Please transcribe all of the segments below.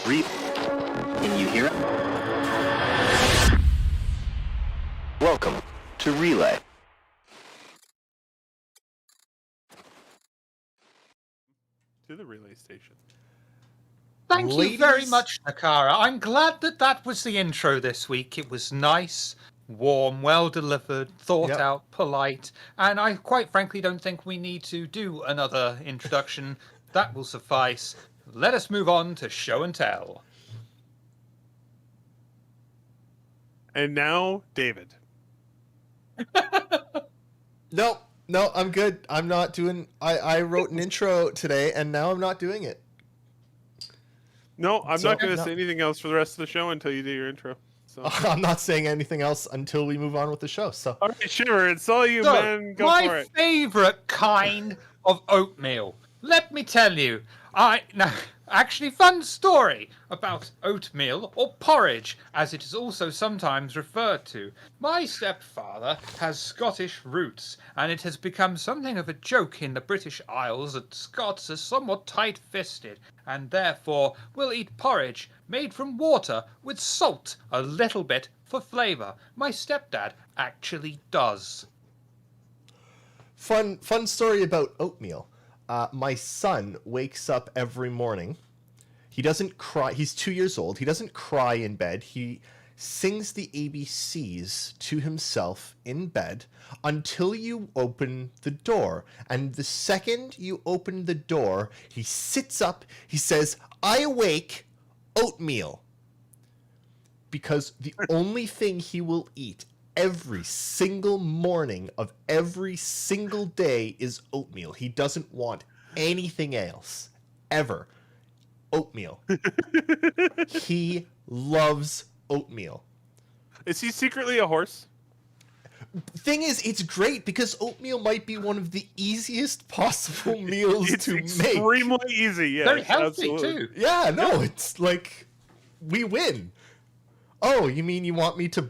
Can you hear it? Welcome to Relay. To the relay station. Thank you very much, Nakara. I'm glad that was the intro this week. It was nice, warm, well delivered, thought out, polite, and I quite frankly don't think we need to do another introduction. That will suffice. Let us move on to show and tell. And now, David. No, I'm good. I'm not doing... I wrote an intro today, and now I'm not doing it. No, I'm not going to say anything else for the rest of the show until you do your intro. So. I'm not saying anything else until we move on with the show. So, all right, sure, it's all you, so, man. Go for it. My favourite kind of oatmeal. Let me tell you, actually, fun story about oatmeal, or porridge, as it is also sometimes referred to. My stepfather has Scottish roots, and it has become something of a joke in the British Isles that Scots are somewhat tight-fisted, and therefore will eat porridge made from water with salt a little bit for flavour. My stepdad actually does. Fun story about oatmeal. My son wakes up every morning. He doesn't cry. He's 2 years old. He doesn't cry in bed. He sings the ABCs to himself in bed until you open the door. And the second you open the door, he sits up. He says, "I awake oatmeal." Because the only thing he will eat every single morning of every single day is oatmeal. He doesn't want anything else. Ever. Oatmeal. He loves oatmeal. Is he secretly a horse? Thing is, it's great because oatmeal might be one of the easiest possible meals to make. It's extremely easy, yeah. Very healthy, absolutely. too. Yeah, no, it's like, we win. Oh, you mean you want me to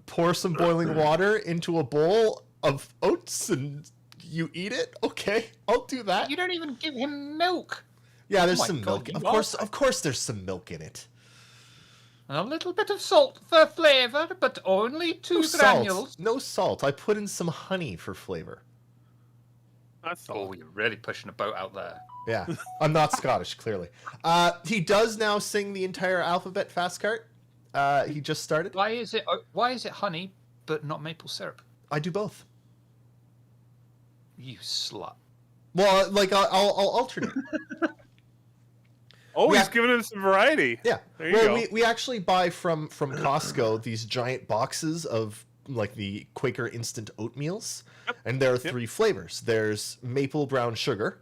pour some boiling water into a bowl of oats and you eat it? Okay, I'll do that. You don't even give him milk. Yeah, there's Oh my some God, milk. Of course there's some milk in it. And a little bit of salt for flavour, but only 2 granules. No salt. I put in some honey for flavor. That's all. Oh, you're really pushing a boat out there. Yeah, I'm not Scottish, clearly. He does now sing the entire alphabet fast cart. He just started. Why is it honey but not maple syrup? I do both. You slut. Well, like I'll alternate. Oh, he's giving him some variety. Yeah. There you go. We actually buy from Costco these giant boxes of like the Quaker instant oatmeals, and there are 3 flavors. There's maple brown sugar,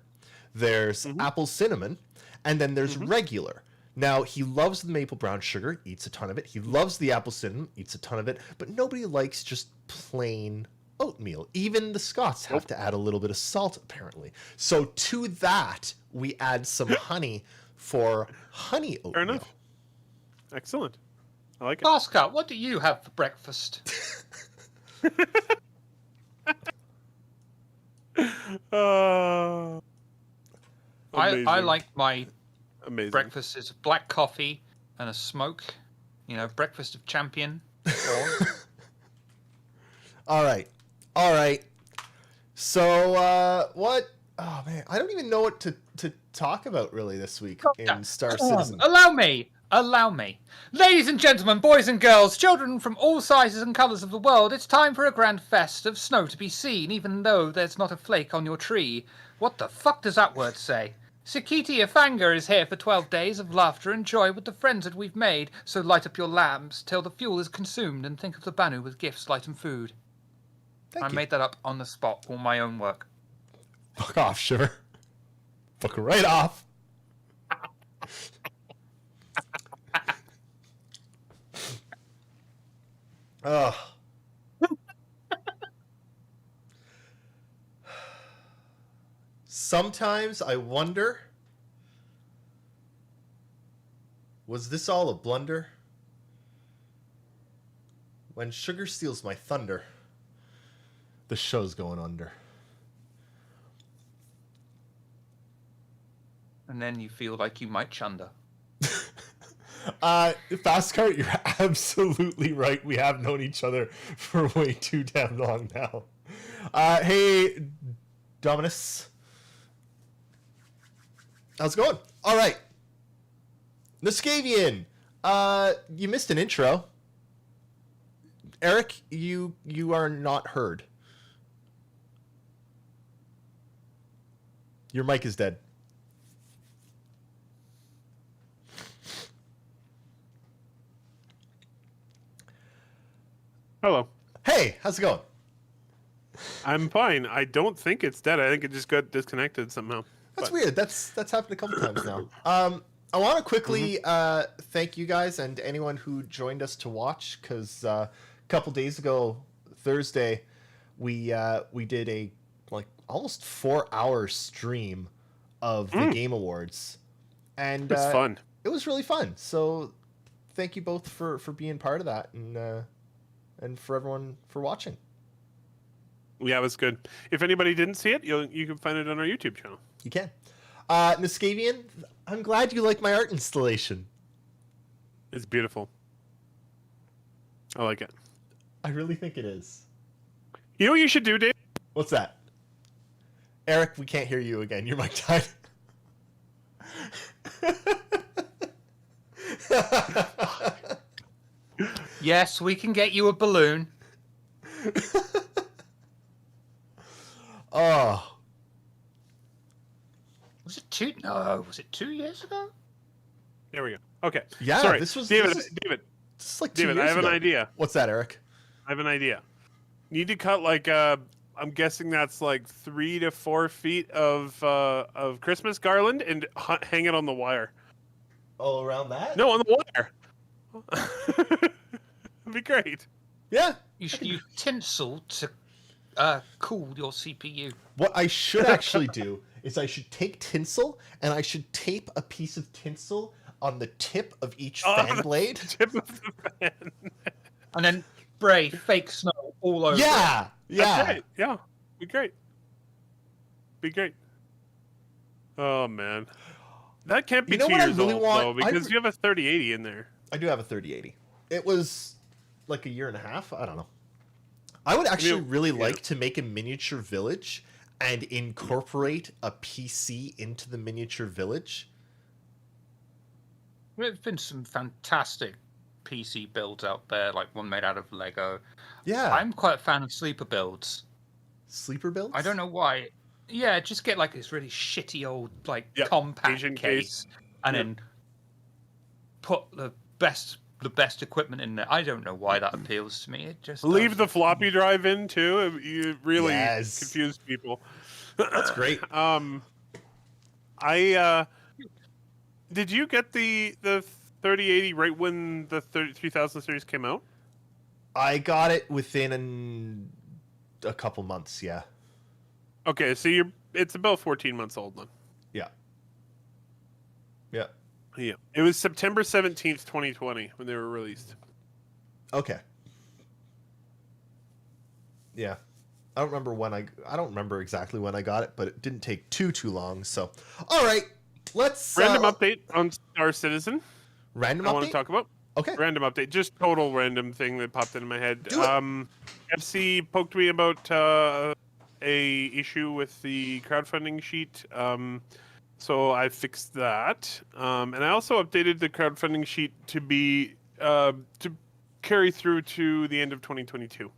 there's apple cinnamon, and then there's regular. Now, he loves the maple brown sugar, eats a ton of it. He loves the apple cinnamon, eats a ton of it. But nobody likes just plain oatmeal. Even the Scots have to add a little bit of salt, apparently. So to that, we add some honey for honey oatmeal. Fair enough. Excellent. I like it. Oscar, what do you have for breakfast? I like my amazing breakfast is black coffee and a smoke. You know, breakfast of champion. All right. So, what? Oh, man. I don't even know what to talk about, really, this week in Star Citizen. Allow me. Ladies and gentlemen, boys and girls, children from all sizes and colours of the world, it's time for a grand fest of snow to be seen, even though there's not a flake on your tree. What the fuck does that word say? Sakiti Afanga is here for 12 days of laughter and joy with the friends that we've made, so light up your lamps till the fuel is consumed and think of the Banu with gifts, light and food. I made that up on the spot, all my own work. Fuck off, Shiver. Fuck right off. Ugh. Sometimes I wonder, was this all a blunder? When sugar steals my thunder, the show's going under. And then you feel like you might chunder. Fastcart, you're absolutely right. We have known each other for way too damn long now. Hey, Dominus. How's it going? All right. Niskavian, you missed an intro. Eric, you are not heard. Your mic is dead. Hello. Hey, how's it going? I'm fine. I don't think it's dead. I think it just got disconnected somehow. That's But- weird. That's happened a couple times now. I want to quickly thank you guys and anyone who joined us to watch, because a couple days ago, Thursday, we did a almost 4-hour stream of the Game Awards, and It's fun. It was really fun. So thank you both for being part of that, and for everyone for watching. Yeah, it was good. If anybody didn't see it, you can find it on our YouTube channel. You can. Niskavian, I'm glad you like my art installation. It's beautiful. I like it. I really think it is. You know what you should do, Dave? What's that? Eric, we can't hear you again. Your mic died. Yes, we can get you a balloon. Oh. Was it two? No, was it 2 years ago? There we go. Okay. Yeah, Sorry. this was David. This is like 2 David, years I have ago. an idea. What's that, Eric? I have an idea. You need to cut I'm guessing that's like 3 to 4 feet of Christmas garland and hang it on the wire. Oh, around that? No, on the wire. It'd be great. Yeah. You should use tinsel to cool your CPU. What I should actually do is I should take tinsel and I should tape a piece of tinsel on the tip of each fan blade. Tip of the fan. And then spray fake snow all over. Yeah. Yeah. That's right. Yeah. Be great. Be great. Oh man. That can't be You know 2 what I years really old want? though, because you have a 3080 in there. I do have a 3080. It was like a year and a half. I don't know. I would actually really like to make a miniature village and incorporate a PC into the miniature village. There's been some fantastic PC builds out there, like one made out of Lego. Yeah. I'm quite a fan of sleeper builds. Sleeper builds? I don't know why. Yeah, just get like this really shitty old compact Asian case, and then put the best equipment in there. I don't know why that appeals to me. It just Leave does. the floppy drive in too. You really Yes. confuse people. That's great. Did you get the 3080 right when the 3000 series came out? I got it within a couple months, yeah. Okay, so it's about 14 months old then. Yeah. Yeah. Yeah. It was September 17th, 2020 when they were released. Okay. Yeah. I don't remember exactly when I got it, but it didn't take too long, so. All right. Let's Random update on Star Citizen. Random I update? want to talk about. Okay. Random update, just total random thing that popped into my head. Do it. FC poked me about a issue with the crowdfunding sheet, so I fixed that, and I also updated the crowdfunding sheet to be to carry through to the end of 2022.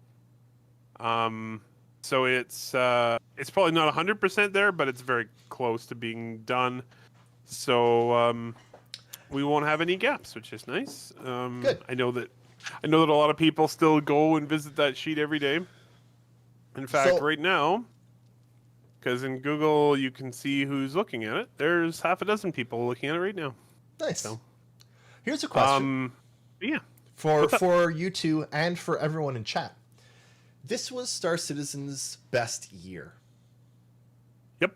So it's probably not 100% there, but it's very close to being done. So we won't have any gaps, which is nice. Good. I know that a lot of people still go and visit that sheet every day. In fact, right now, because in Google you can see who's looking at it, there's half a dozen people looking at it right now. Nice. So, here's a question. Yeah. For you two and for everyone in chat. This was Star Citizen's best year. Yep.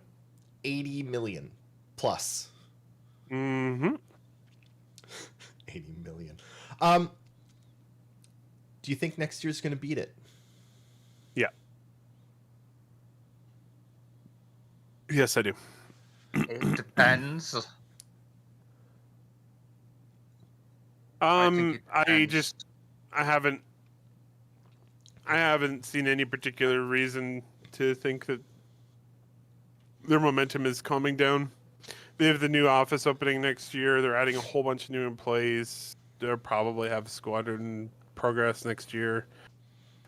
80 million plus. Mm-hmm. 80 million. Do you think next year's going to beat it? Yeah. Yes, I do. It depends. think it depends. I haven't seen any particular reason to think that their momentum is calming down. They have the new office opening next year. They're adding a whole bunch of new employees. They'll probably have squadron progress next year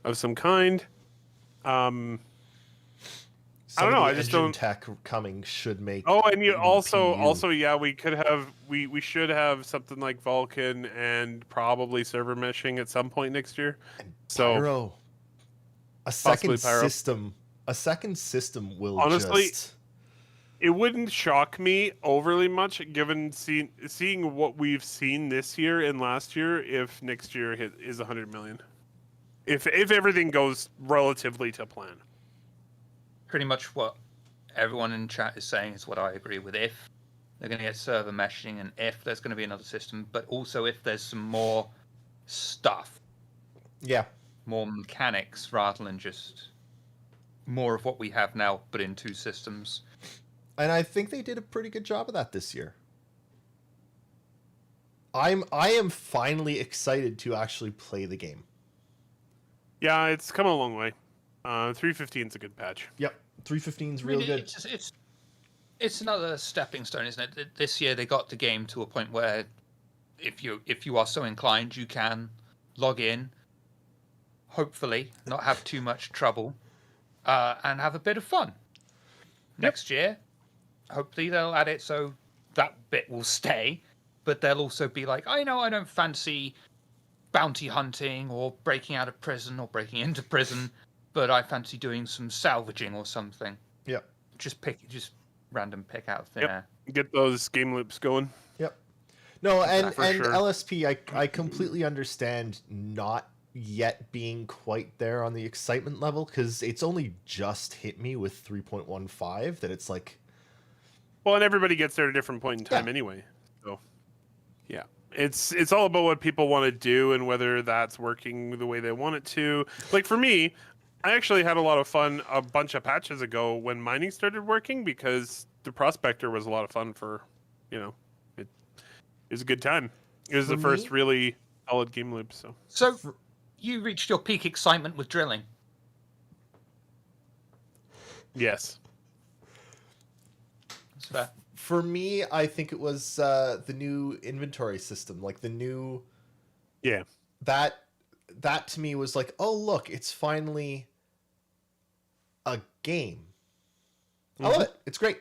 of some kind. I don't know. I just engine don't. tech coming should make. Oh, and you PU. also, yeah, we should have something like Vulkan and probably server meshing at some point next year. So Pyro. Possibly Pyro. A second system will Honestly, just. it wouldn't shock me overly much, given seeing what we've seen this year and last year, if next year is 100 million. If everything goes relatively to plan. Pretty much what everyone in chat is saying is what I agree with. If they're going to get server meshing, and if there's going to be another system, but also if there's some more stuff, Yeah. more mechanics, rather than just more of what we have now, but in 2 systems. And I think they did a pretty good job of that this year. I am finally excited to actually play the game. Yeah, it's come a long way. 315 is a good patch. Yep, 315 is real good. It's another stepping stone, isn't it? This year they got the game to a point where, if you are so inclined, you can log in, hopefully not have too much trouble, and have a bit of fun. Next year, hopefully they'll add it so that bit will stay, but they'll also be like, I know I don't fancy bounty hunting or breaking out of prison or breaking into prison, but I fancy doing some salvaging or something. Yep. Just random pick out of thin air. Get those game loops going. Yep. No, and For sure. LSP, I completely understand not yet being quite there on the excitement level, because it's only just hit me with 3.15 that it's like. Well, and everybody gets there at a different point in time anyway. So, yeah. It's all about what people want to do and whether that's working the way they want it to. Like for me, I actually had a lot of fun a bunch of patches ago when mining started working, because the Prospector was a lot of fun for, it was a good time. It was the first really solid game loop. So you reached your peak excitement with drilling. Yes. That's fair. For me, I think it was the new inventory system, like the new. Yeah. That to me was like, oh look, it's finally a game. I love it. It's great.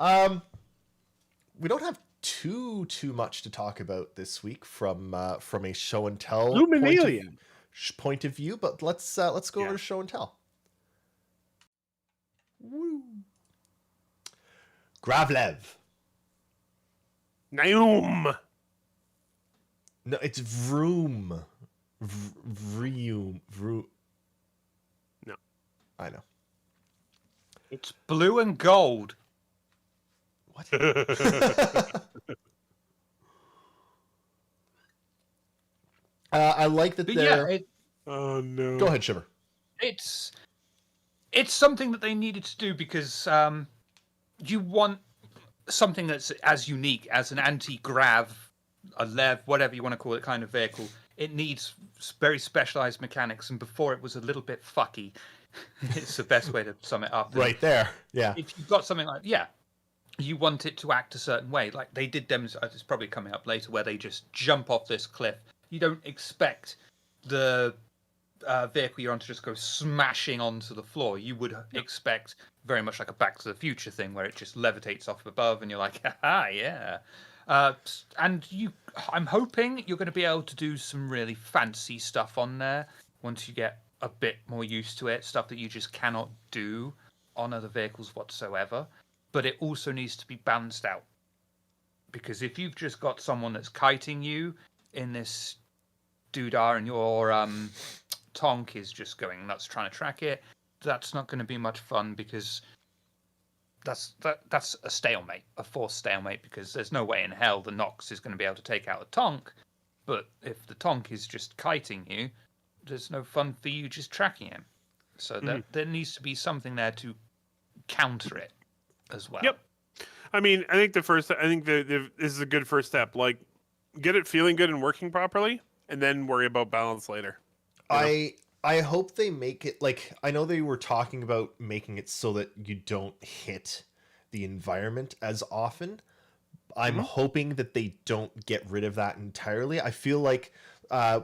We don't have too much to talk about this week from a show and tell point of view, but let's go over to show and tell. Woo. Gravlev. Naum. No, it's Vroom. Vroom. No. I know. It's blue and gold. What? I like that they're. Oh no. Go ahead, Shiver. It's something that they needed to do because you want something that's as unique as an anti-grav, a lev, whatever you want to call it, kind of vehicle. It needs very specialized mechanics, and before it was a little bit fucky. It's the best way to sum it up. Right there, yeah. If you've got something like, you want it to act a certain way. Like they did demonstrate, it's probably coming up later, where they just jump off this cliff. You don't expect the vehicle you're on to just go smashing onto the floor. You would expect very much like a Back to the Future thing, where it just levitates off above, and you're like, haha, yeah. And I'm hoping you're going to be able to do some really fancy stuff on there once you get a bit more used to it, stuff that you just cannot do on other vehicles whatsoever. But it also needs to be balanced out, because if you've just got someone that's kiting you in this doodah and your tonk is just going nuts trying to track it, that's not going to be much fun, because that's a stalemate, a forced stalemate, because there's no way in hell the Nox is going to be able to take out a tonk. But if the tonk is just kiting you, there's no fun for you just tracking him. So there needs to be something there to counter it as well. Yep. I mean, I think this is a good first step. Like, get it feeling good and working properly, and then worry about balance later. You know? I hope they make it like, I know they were talking about making it so that you don't hit the environment as often. I'm hoping that they don't get rid of that entirely. I feel like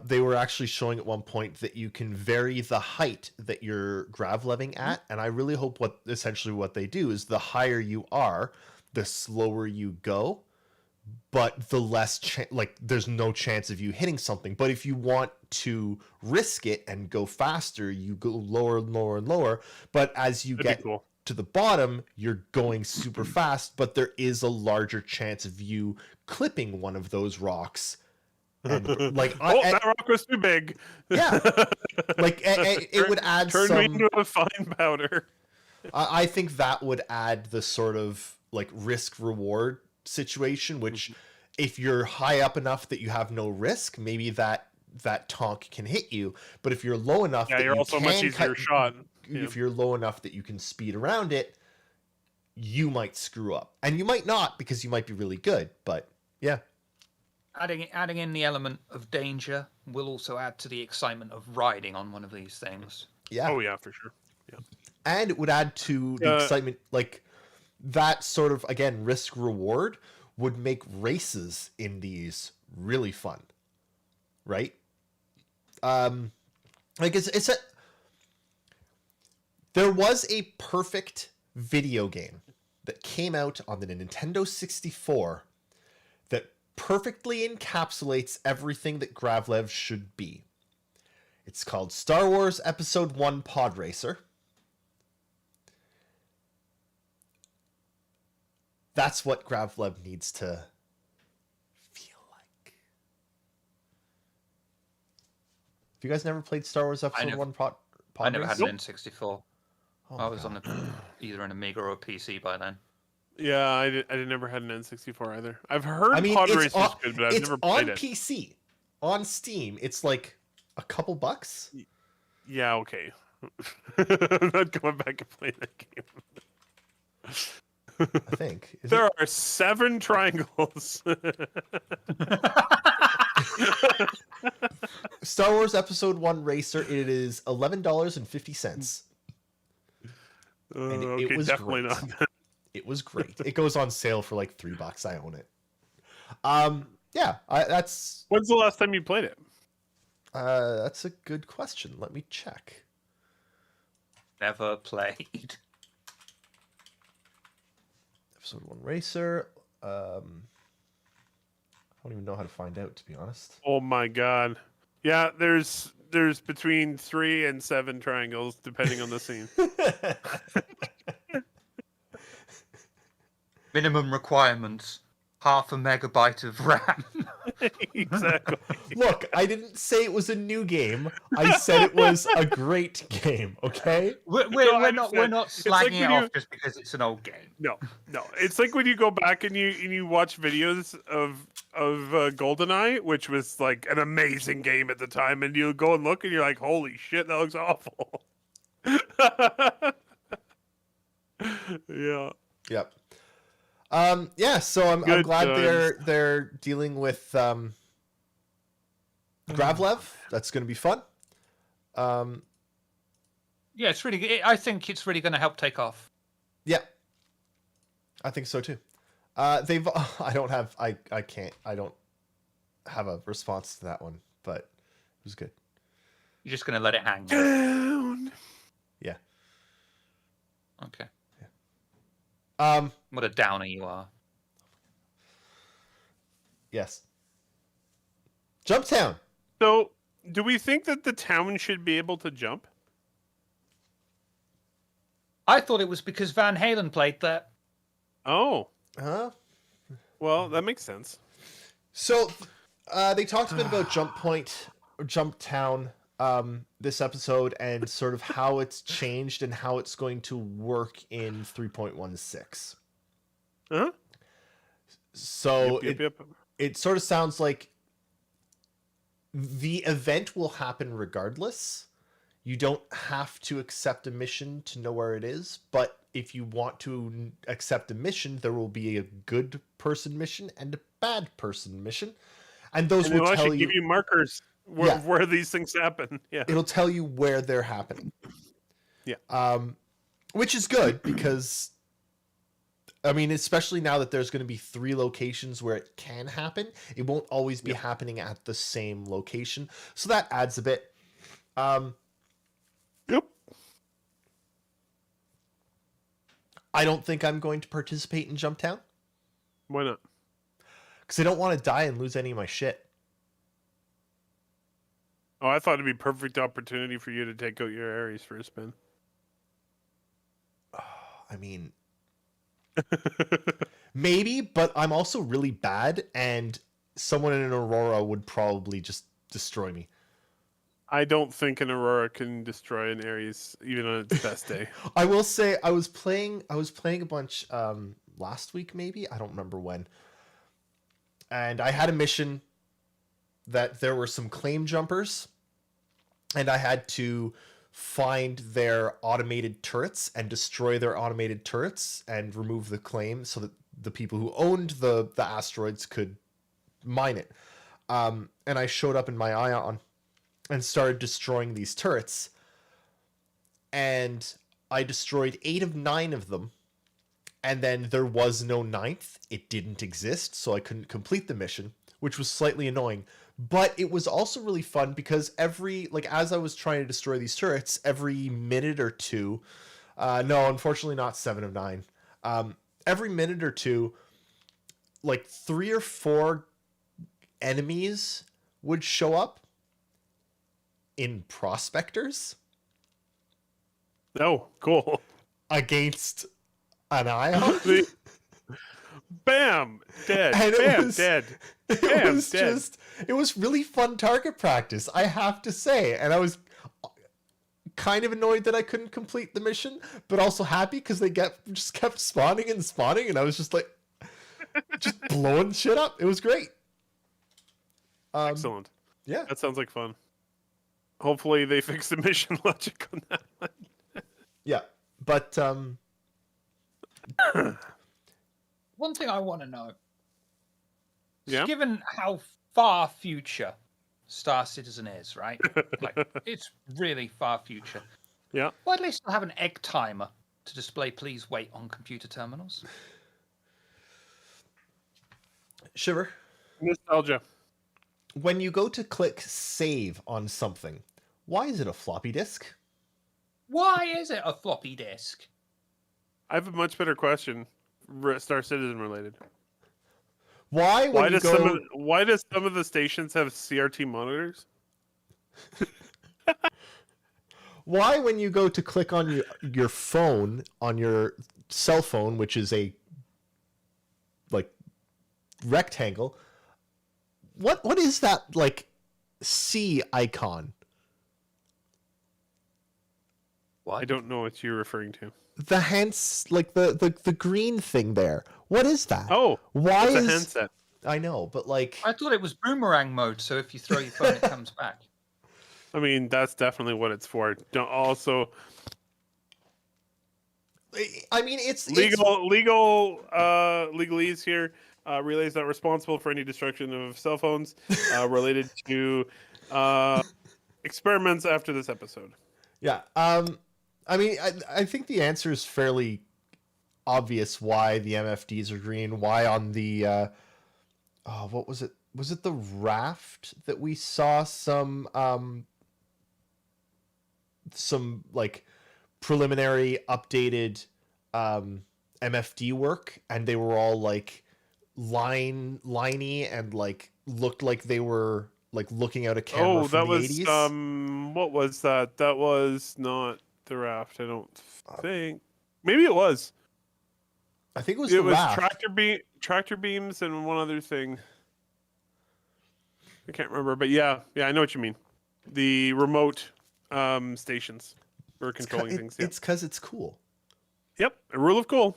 they were actually showing at one point that you can vary the height that you're gravleving at, and I really hope what they do is the higher you are, the slower you go, but the less like there's no chance of you hitting something. But if you want to risk it and go faster, you go lower and lower and lower. But as you That'd get be cool. to the bottom, you're going super fast, but there is a larger chance of you clipping one of those rocks. And like, that rock was too big. yeah, like it would add Turn me some. into a fine powder. I think that would add the sort of like risk reward situation, which if you're high up enough that you have no risk, maybe that tonk can hit you. But if you're low enough, Yeah, that you're you also much easier shot. If you're low enough that you can speed around it, you might screw up, and you might not because you might be really good. But yeah, Adding in the element of danger will also add to the excitement of riding on one of these things. yeah, Oh yeah, for sure. Yeah. and it would add to the excitement, like that sort of, again, risk reward would make races in these really fun, right? Like there was a perfect video game that came out on the Nintendo 64 that perfectly encapsulates everything that Gravlev should be. It's called Star Wars Episode 1 Pod Racer. That's what Gravlev needs to feel like. Have you guys never played Star Wars Episode 1 Pod I never had Racer? an N64. Oh I was God. on either an Amiga or a PC by then. Yeah, I never had an N64 either. I've heard I mean, Pod it's Racer's on, good, but I've it's never on played it. PC. On Steam, it's like a couple bucks. Yeah, okay. I'm not going back and playing that game. I think. Is There it? are 7 triangles. Star Wars Episode 1 Racer, it is $11.50. And it okay, was definitely great. not. It was great. It goes on sale for like $3. I own it. Yeah, that's When's the last time you played it? that's a good question. Let me check. Never played. Episode 1 Racer. I don't even know how to find out, to be honest. Oh my god. Yeah, there's between 3 and 7 triangles depending on the scene. Minimum requirements: 0.5 megabyte of RAM. Exactly. Look, I didn't say it was a new game. I said it was a great game, okay? We're I not understand. It's like slagging it when off you- just because it's an old game. No. It's like when you go back and you watch videos of GoldenEye, which was like an amazing game at the time, and you go and look and you're like, holy shit, that looks awful. Yeah. Yep. Yeah, so I'm Good glad times. they're dealing with Gravlev. That's going to be fun. Yeah, it's really. I think it's really going to help take off. Yeah. I think so too. They've I don't have I don't have a response to that one, but it was good. You're just going to let it hang. Down. Yeah. Okay. Um What a downer you are. yes. Jump Town. So, do we think that the town should be able to jump? I thought it was because Van Halen played that. Oh, Huh? well, that makes sense. So, they talked a bit about Jump Point, or Jump Town, this episode, and sort of how it's changed and how it's going to work in 3.16. Huh? So Yep. it sort of sounds like the event will happen regardless. You don't have to accept a mission to know where it is, but if you want to accept a mission, there will be a good person mission and a bad person mission. And those And will it'll tell actually you. give you markers where these things happen. Yeah. It'll tell you where they're happening. Yeah. Which is good because, I mean, especially now that there's going to be 3 locations where it can happen, it won't always be happening at the same location. So that adds a bit. Yep. I don't think I'm going to participate in Jumptown Why not? because I don't want to die and lose any of my shit. Oh, I thought it'd be a perfect opportunity for you to take out your Ares for a spin. I mean, maybe, but I'm also really bad, and someone in an Aurora would probably just destroy me. I don't think an Aurora can destroy an Ares even on its best day. I will say I was playing a bunch last week, maybe, I don't remember when, and I had a mission that there were some claim jumpers, and I had to find their automated turrets and destroy their automated turrets and remove the claim so that the people who owned the asteroids could mine it. And I showed up in my Ion and started destroying these turrets, and I destroyed 8 of 9 of them, and then there was no 9th. It didn't exist, so I couldn't complete the mission, which was slightly annoying. But it was also really fun because as I was trying to destroy these turrets, every minute or two, no, unfortunately not 7 of 9, every minute or two, like 3 or 4 enemies would show up in prospectors Oh, cool. against an Ion. Bam! Dead. And Bam! Dead. Bam! Dead. It was really fun target practice, I have to say. And I was kind of annoyed that I couldn't complete the mission, but also happy because they just kept spawning, and I was just like, just blowing shit up. It was great. Excellent. Yeah. That sounds like fun. Hopefully they fix the mission logic on that one. Yeah. But, One thing I want to know. Yeah? Given how far future Star Citizen is, right? Like, it's really far future. Yeah. Why do they still have an egg timer to display please wait on computer terminals? Shiver, Nostalgia. when you go to click save on something, why is it a floppy disk? Why is it a floppy disk? I have a much better question. Star Citizen related. Why when you go... Why does some of the stations have CRT monitors? Why, when you go to click on your phone, on your cell phone, which is a rectangle, what is that C icon? I don't know what you're referring to. The hands, the green thing there. What is that? Oh, why it's is a handset. I know, but I thought it was boomerang mode, so if you throw your phone, it comes back. I mean, that's definitely what it's for. Don't also I mean, it's legalese here. Relay is not responsible for any destruction of cell phones related to experiments after this episode. Yeah. I mean, I think the answer is fairly obvious why the MFDs are green. Why on the what was it? Was it the raft that we saw some preliminary updated MFD work, and they were all liney and looked like they were looking out a camera from the 80s. What was that? That was not the raft, I don't think. Maybe it was. I think it was the raft. Tractor beams and one other thing. I can't remember, but yeah, I know what you mean. The remote stations for controlling things. Yeah. It's because it's cool. Yep, a rule of cool.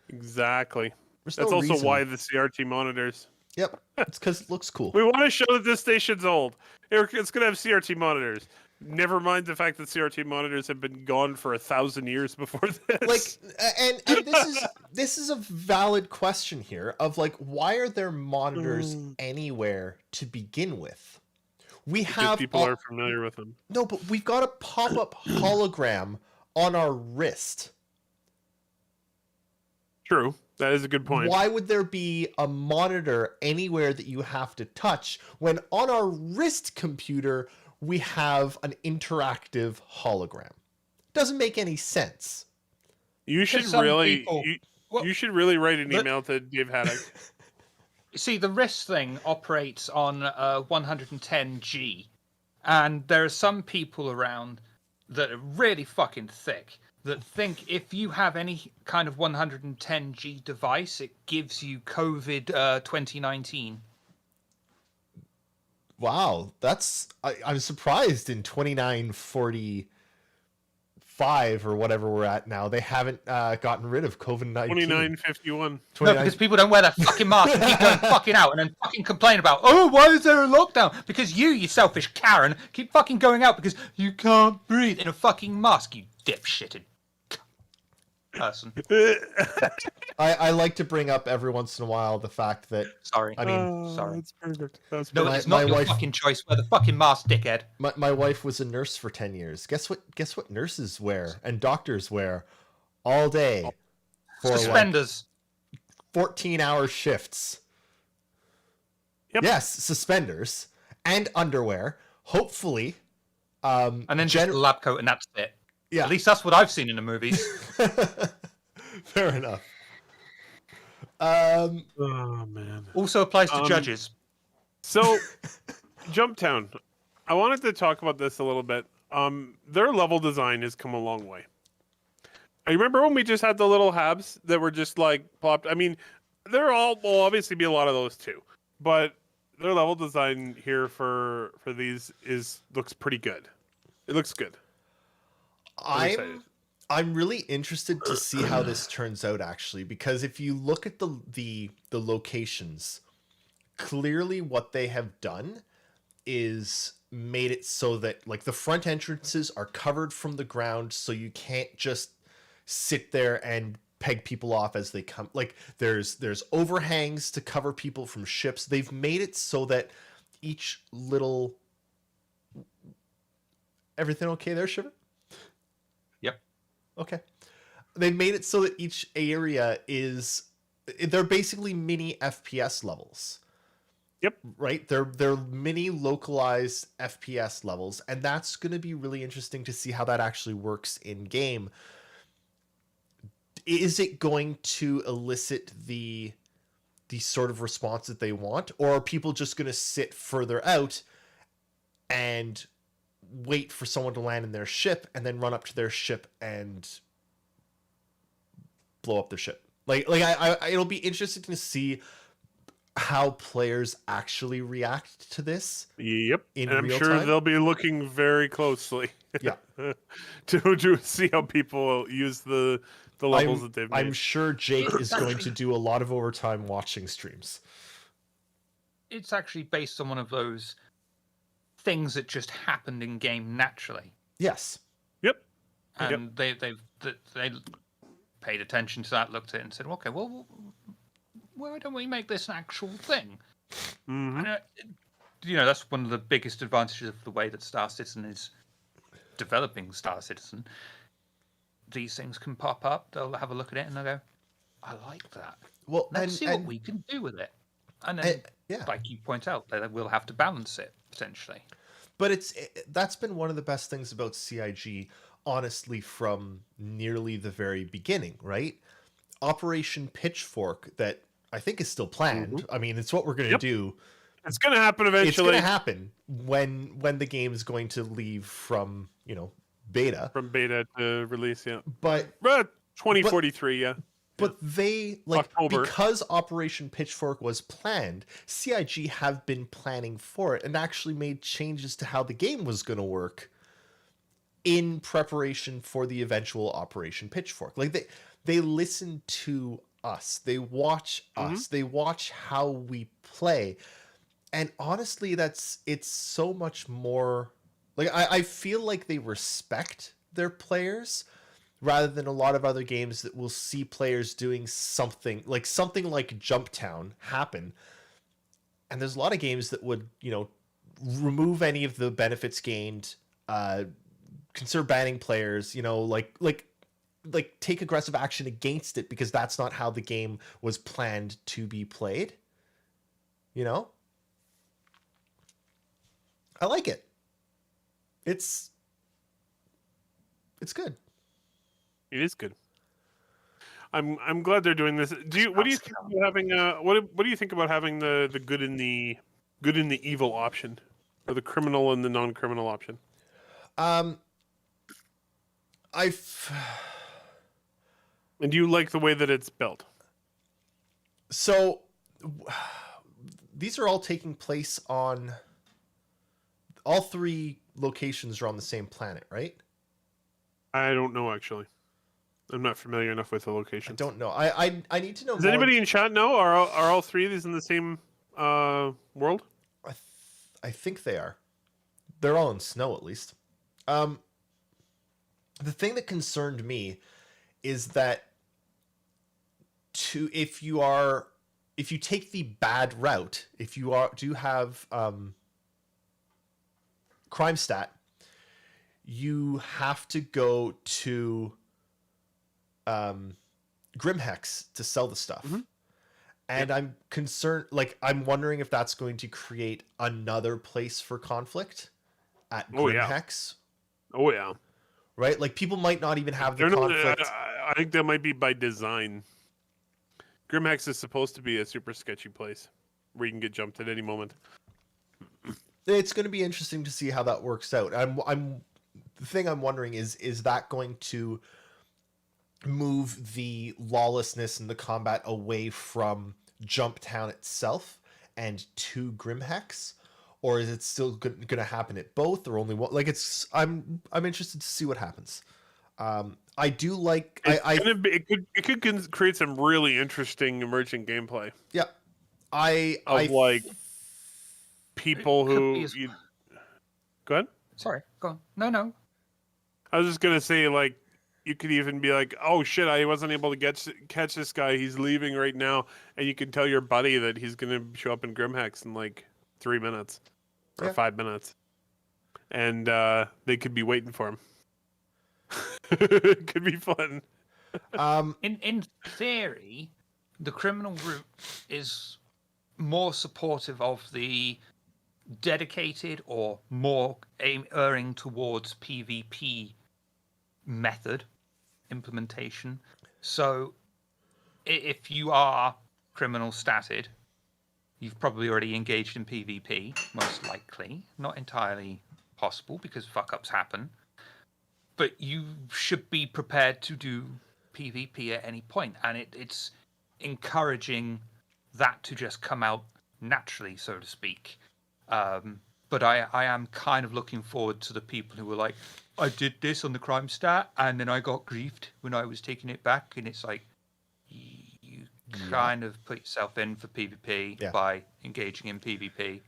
Exactly. There's That's no also reason. why the CRT monitors. Yep, it's because it looks cool. We want to show that this station's old. It's going to have CRT monitors. Never mind the fact that CRT monitors have been gone for 1,000 years before this. Like, and this is a valid question here of like, why are there monitors anywhere to begin with? We because have people are familiar with them. no, but we've got a pop-up hologram on our wrist. True, that is a good point. Why would there be a monitor anywhere that you have to touch when on our wrist computer we have an interactive hologram? Doesn't make any sense. You should some really, people- you, Well, you should really write an the- email to Dave Haddock. See, the wrist thing operates on 110G, and there are some people around that are really fucking thick that think if you have any kind of 110G device, it gives you COVID 2019. Wow, that's I'm surprised in 2945 or whatever we're at now, they haven't gotten rid of COVID-19. 2951. No, because people don't wear that fucking mask and keep going fucking out and then fucking complain about, oh, why is there a lockdown? Because you selfish Karen, keep fucking going out because you can't breathe in a fucking mask, you dipshitted person. I like to bring up every once in a while the fact that Sorry. I mean, sorry. That's perfect. That's No, my- it's not my your wife- fucking choice. Wear the fucking mask, dickhead. my wife was a nurse for 10 years. Guess what nurses wear and doctors wear all day for like Suspenders. 14-hour shifts. Yep. Yes, suspenders and underwear. Hopefully, And then just a lab coat and that's it. yeah. At least that's what I've seen in the movies. Fair enough. Oh man. Also applies to judges. So, Jumptown. I wanted to talk about this a little bit. Their level design has come a long way. I remember when we just had the little habs that were just like plopped. I mean, there will obviously be a lot of those too, but their level design here for these looks pretty good. It looks good. excited. I'm really interested to see how this turns out actually, because if you look at the locations, clearly what they have done is made it so that like the front entrances are covered from the ground, so you can't just sit there and peg people off as they come. Like there's overhangs to cover people from ships. They've made it so that each little... Everything okay there, Shiver? Yep. Okay. They've made it so that each area is... They're basically mini FPS levels. Yep. Right? They're mini localized FPS levels, and that's going to be really interesting to see how that actually works in game. Is it going to elicit the sort of response that they want, or are people just going to sit further out and wait for someone to land in their ship and then run up to their ship and blow up their ship? Like I it'll be interesting to see how players actually react to this. Yep. In and I'm real sure time? they'll be looking very closely. Yeah. to see how people use the levels that they've made. I'm sure Jake is going to do a lot of overtime watching streams. It's actually based on one of those things that just happened in game naturally, Yes. Yep. and they paid attention to that, looked at it, and said, "Okay, well, why don't we make this an actual thing?" Mhm. And, that's one of the biggest advantages of the way that Star Citizen is developing Star Citizen. These things can pop up, they'll have a look at it, and they'll go, "I like that. Well, Let's see what we can do with it." And then, yeah. like you point out, they will have to balance it, potentially. But that's been one of the best things about CIG, honestly, from nearly the very beginning, right? Operation Pitchfork, that I think is still planned. I mean, it's what we're going to do. It's going to happen eventually. It's going to happen when the game is going to leave from, beta. From beta to release, yeah. But 2043, yeah. But they, October. because Operation Pitchfork was planned, CIG have been planning for it and actually made changes to how the game was going to work in preparation for the eventual Operation Pitchfork. Like they listen to us. They watch us. They watch how we play. And honestly, it's so much more Like I feel like they respect their players rather than a lot of other games that will see players doing something like Jumptown happen. And there's a lot of games that would, remove any of the benefits gained, consider banning players, like take aggressive action against it because that's not how the game was planned to be played. I like it. It's good. It is good. I'm glad they're doing this. What do you think about having what do you think about having the good and the evil option, or the criminal and the non-criminal option? And do you like the way that it's built? So these are all taking place on all three locations are on the same planet, right? I don't know, actually. I'm not familiar enough with the I locations. don't know. I need to know. Does more. anybody in chat know? Are all three of these in the same world? I think they are. They're all in snow, at least. The thing that concerned me is that if you take the bad route, if you do have crime stat, you have to go to Grimhex to sell the stuff. Mm-hmm. And yep. I'm concerned, I'm wondering if that's going to create another place for conflict at Grimhex. Oh yeah. Right? Like, people might not even have the conflict. I think that might be by design. Grimhex is supposed to be a super sketchy place where you can get jumped at any moment. It's going to be interesting to see how that works out. The thing I'm wondering is that going to move the lawlessness and the combat away from Jumptown itself and to Grimhex, or is it still going to happen at both, or only one? I'm interested to see what happens. I do like. It could create some really interesting emergent gameplay. Yeah, people who. Go ahead. Sorry, go on. No. I was just gonna say, you could even be like, "Oh shit, I wasn't able to catch this guy. He's leaving right now," and you can tell your buddy that he's gonna show up in Grimhex in 3 minutes or 5 minutes, and they could be waiting for him. It could be fun. In theory, the criminal route is more supportive of the dedicated or more erring towards PvP method implementation. So if you are criminal statted, you've probably already engaged in PvP, most likely. Not entirely possible because fuck-ups happen. But you should be prepared to do PvP at any point, and it's encouraging that to just come out naturally, so to speak. But I am kind of looking forward to the people who were like, I did this on the crime stat, and then I got griefed when I was taking it back, and it's like, you kind of put yourself in for PvP by engaging in PvP.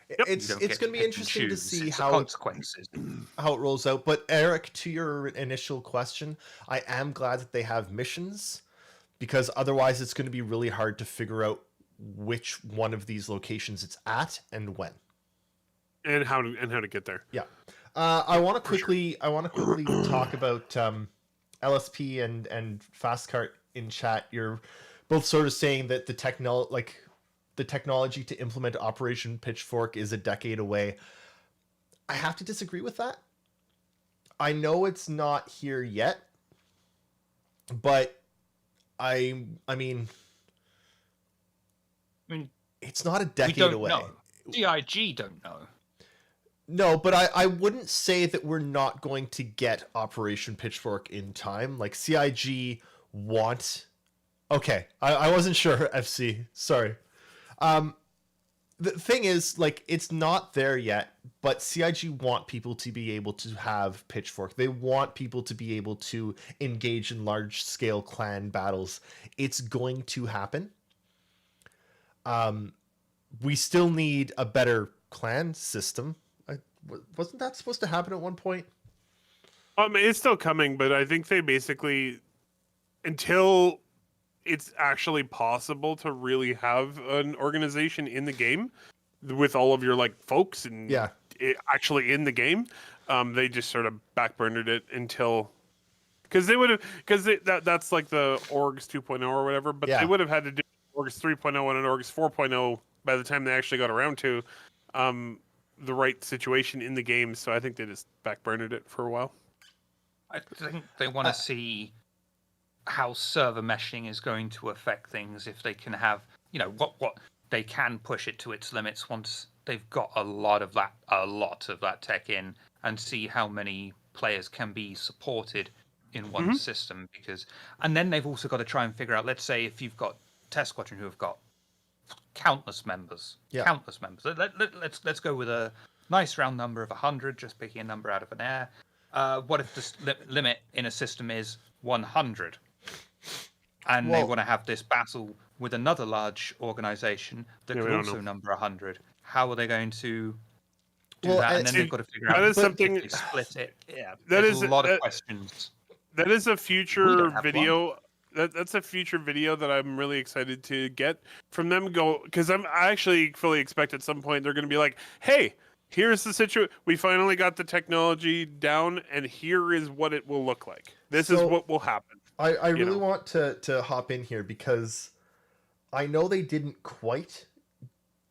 It's going to be interesting to see how consequences how it rolls out. But Eric, to your initial question, I am glad that they have missions, because otherwise it's going to be really hard to figure out which one of these locations it's at and when, and how to get there. Yeah. I want to quickly talk about LSP and Fastcart in chat. You're both sort of saying that the technology to implement Operation Pitchfork is a decade away. I have to disagree with that. I know it's not here yet, but I mean, it's not a decade away. Know. DIG don't know. No, but I wouldn't say that we're not going to get Operation Pitchfork in time. CIG want... Okay, I wasn't sure, FC. Sorry. The thing is, it's not there yet, but CIG want people to be able to have Pitchfork. They want people to be able to engage in large-scale clan battles. It's going to happen. We still need a better clan system. Wasn't that supposed to happen at one point? It's still coming, but I think they basically, until it's actually possible to really have an organization in the game with all of your like folks and Yeah. actually in the game, they just sort of backburnered it until, because they would have, that's like the orgs 2.0 or whatever, but Yeah. they would have had to do orgs 3.0 and an orgs 4.0 by the time they actually got around to the right situation in the game. So I think they just backburnered it for a while. I think they want to see how server meshing is going to affect things, if they can have, what they can push it to its limits once they've got a lot of that tech in, and see how many players can be supported in one system. And then they've also got to try and figure out, let's say if you've got Test Squadron who have got countless members. Let's go with a nice round number of 100, just picking a number out of an air. What if the limit in a system is 100? And they want to have this battle with another large organization that could also number 100. How are they going to do that? And then they've got to figure out that is something. If they split it. Yeah, that is a lot of questions. That is a future video. That's a future video that I'm really excited to get from them. Because I actually fully expect at some point they're going to be like, "Hey, here's the situation. We finally got the technology down, and here is what it will look like. This is what will happen." I really want to hop in here because I know they didn't quite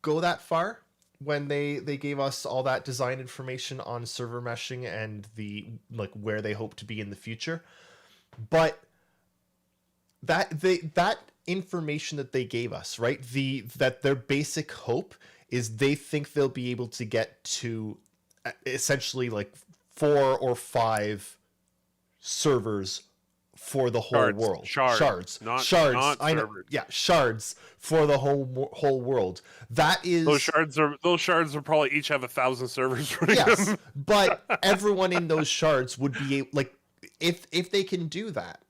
go that far when they gave us all that design information on server meshing and the where they hope to be in the future. But that information that they gave us, right? That their basic hope is they think they'll be able to get to essentially 4 or 5 servers for the whole world. Shards. Not I know. servers. Yeah, shards for the whole world. That is those shards are probably each have 1,000 servers running yes, them. but everyone in those shards would be if they can do that,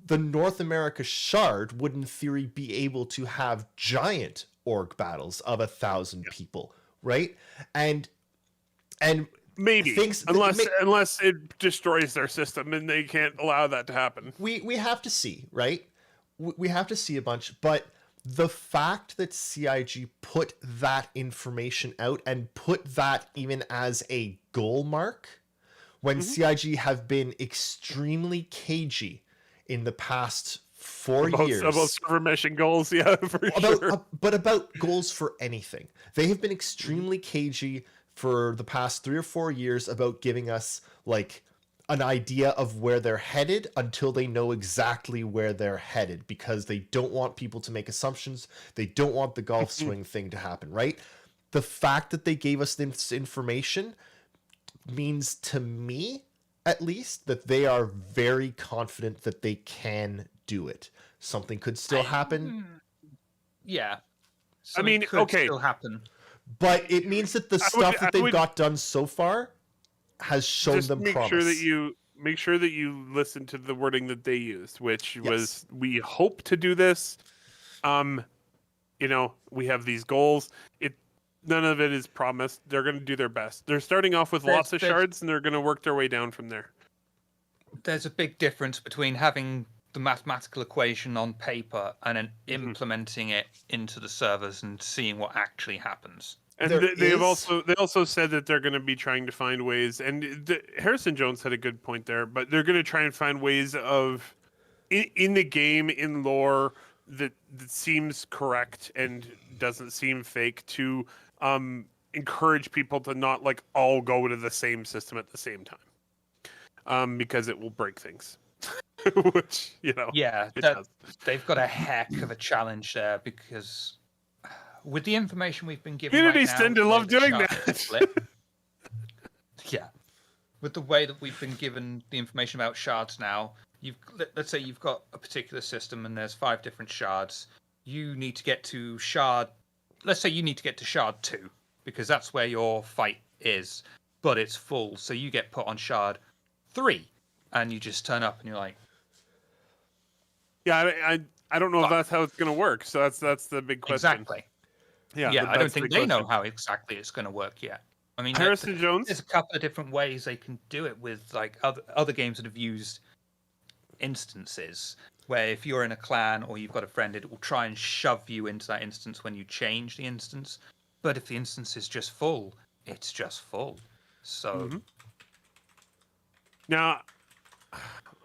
the North America shard would in theory be able to have giant org battles of 1,000 people, right? And maybe unless it destroys their system and they can't allow that to happen. We have to see, right? We have to see a bunch, but the fact that CIG put that information out and put that even as a goal mark, when CIG have been extremely cagey in the past 4 years about server meshing goals, yeah, for sure. But about goals for anything, they have been extremely cagey for the past 3 or 4 years about giving us an idea of where they're headed until they know exactly where they're headed, because they don't want people to make assumptions. They don't want the golf swing thing to happen, right? The fact that they gave us this information means, to me at least, that they are very confident that they can do it. Something could still happen. Yeah. Could still happen. But it means that the stuff that they've got done so far has shown them promise. Make sure that you listen to the wording that they used, which was, "We hope to do this. We have these goals. None of it is promised. They're going to do their best. They're starting off with lots of shards, and they're going to work their way down from there." There's a big difference between having the mathematical equation on paper and then implementing it into the servers and seeing what actually happens. And they also said that they're going to be trying to find ways, and Harrison Jones had a good point there, but they're going to try and find ways of in the game, in lore, that seems correct and doesn't seem fake, to encourage people to not all go to the same system at the same time, because it will break things. Which they've got a heck of a challenge there, because with the information we've been given, communities tend to love doing that. Yeah, with the way that we've been given the information about shards now, let's say you've got a particular system and there's 5 different shards. You need to get to shard. Let's say you need to get to shard 2 because that's where your fight is, but it's full. So you get put on shard 3, and you just turn up and you're like, yeah, I don't know if that's how it's going to work. So that's the big question. Exactly. Yeah, I don't think they know how exactly it's going to work yet. I mean, Harrison Jones. there's a couple of different ways they can do it with like other games that have used instances, where if you're in a clan or you've got a friend, it will try and shove you into that instance when you change the instance. But if the instance is just full, it's just full. So Now,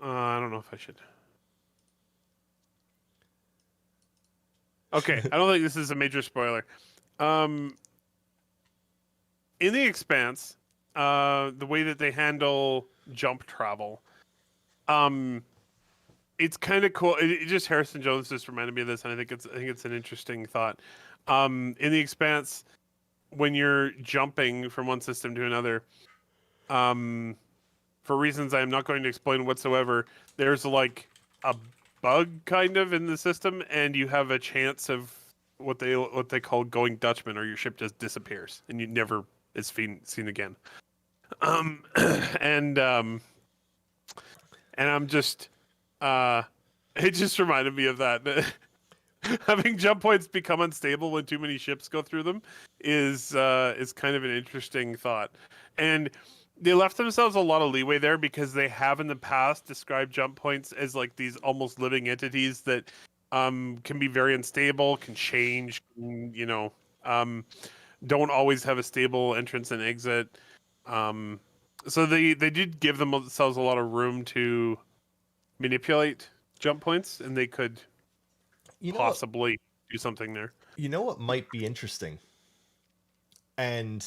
I don't know if I should. Okay, I don't think this is a major spoiler. In The Expanse, the way that they handle jump travel, it's kind of cool. Just Harrison Jones just reminded me of this, and I think it's an interesting thought. In The Expanse, when you're jumping from one system to another, for reasons I am not going to explain whatsoever, there's like a bug kind of in the system, and you have a chance of what they call going Dutchman, or your ship just disappears and you never is seen again. And I'm just it just reminded me of that. Having jump points become unstable when too many ships go through them is kind of an interesting thought. And they left themselves a lot of leeway there because they have in the past described jump points as like these almost living entities that can be very unstable, can change, don't always have a stable entrance and exit. So they did give themselves a lot of room to manipulate jump points, and they could possibly do something there. You know what might be interesting, and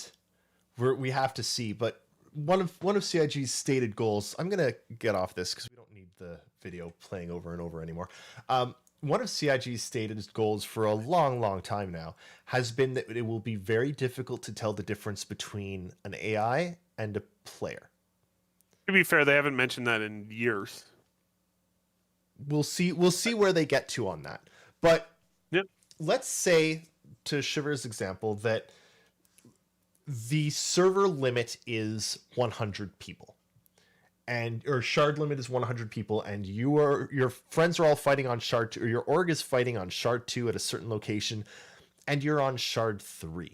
we have to see, but one of CIG's stated goals. I'm gonna get off this because we don't need the video playing over and over anymore. One of CIG's stated goals for a long time now has been that it will be very difficult to tell the difference between an AI and a player. To be fair, they haven't mentioned that in years. We'll see where they get to on that. But yep. Let's say, to Shiver's example, that the server limit is 100 people. Or shard limit is 100 people, and your friends are all fighting on shard 2, or your org is fighting on shard 2 at a certain location, and you're on shard 3.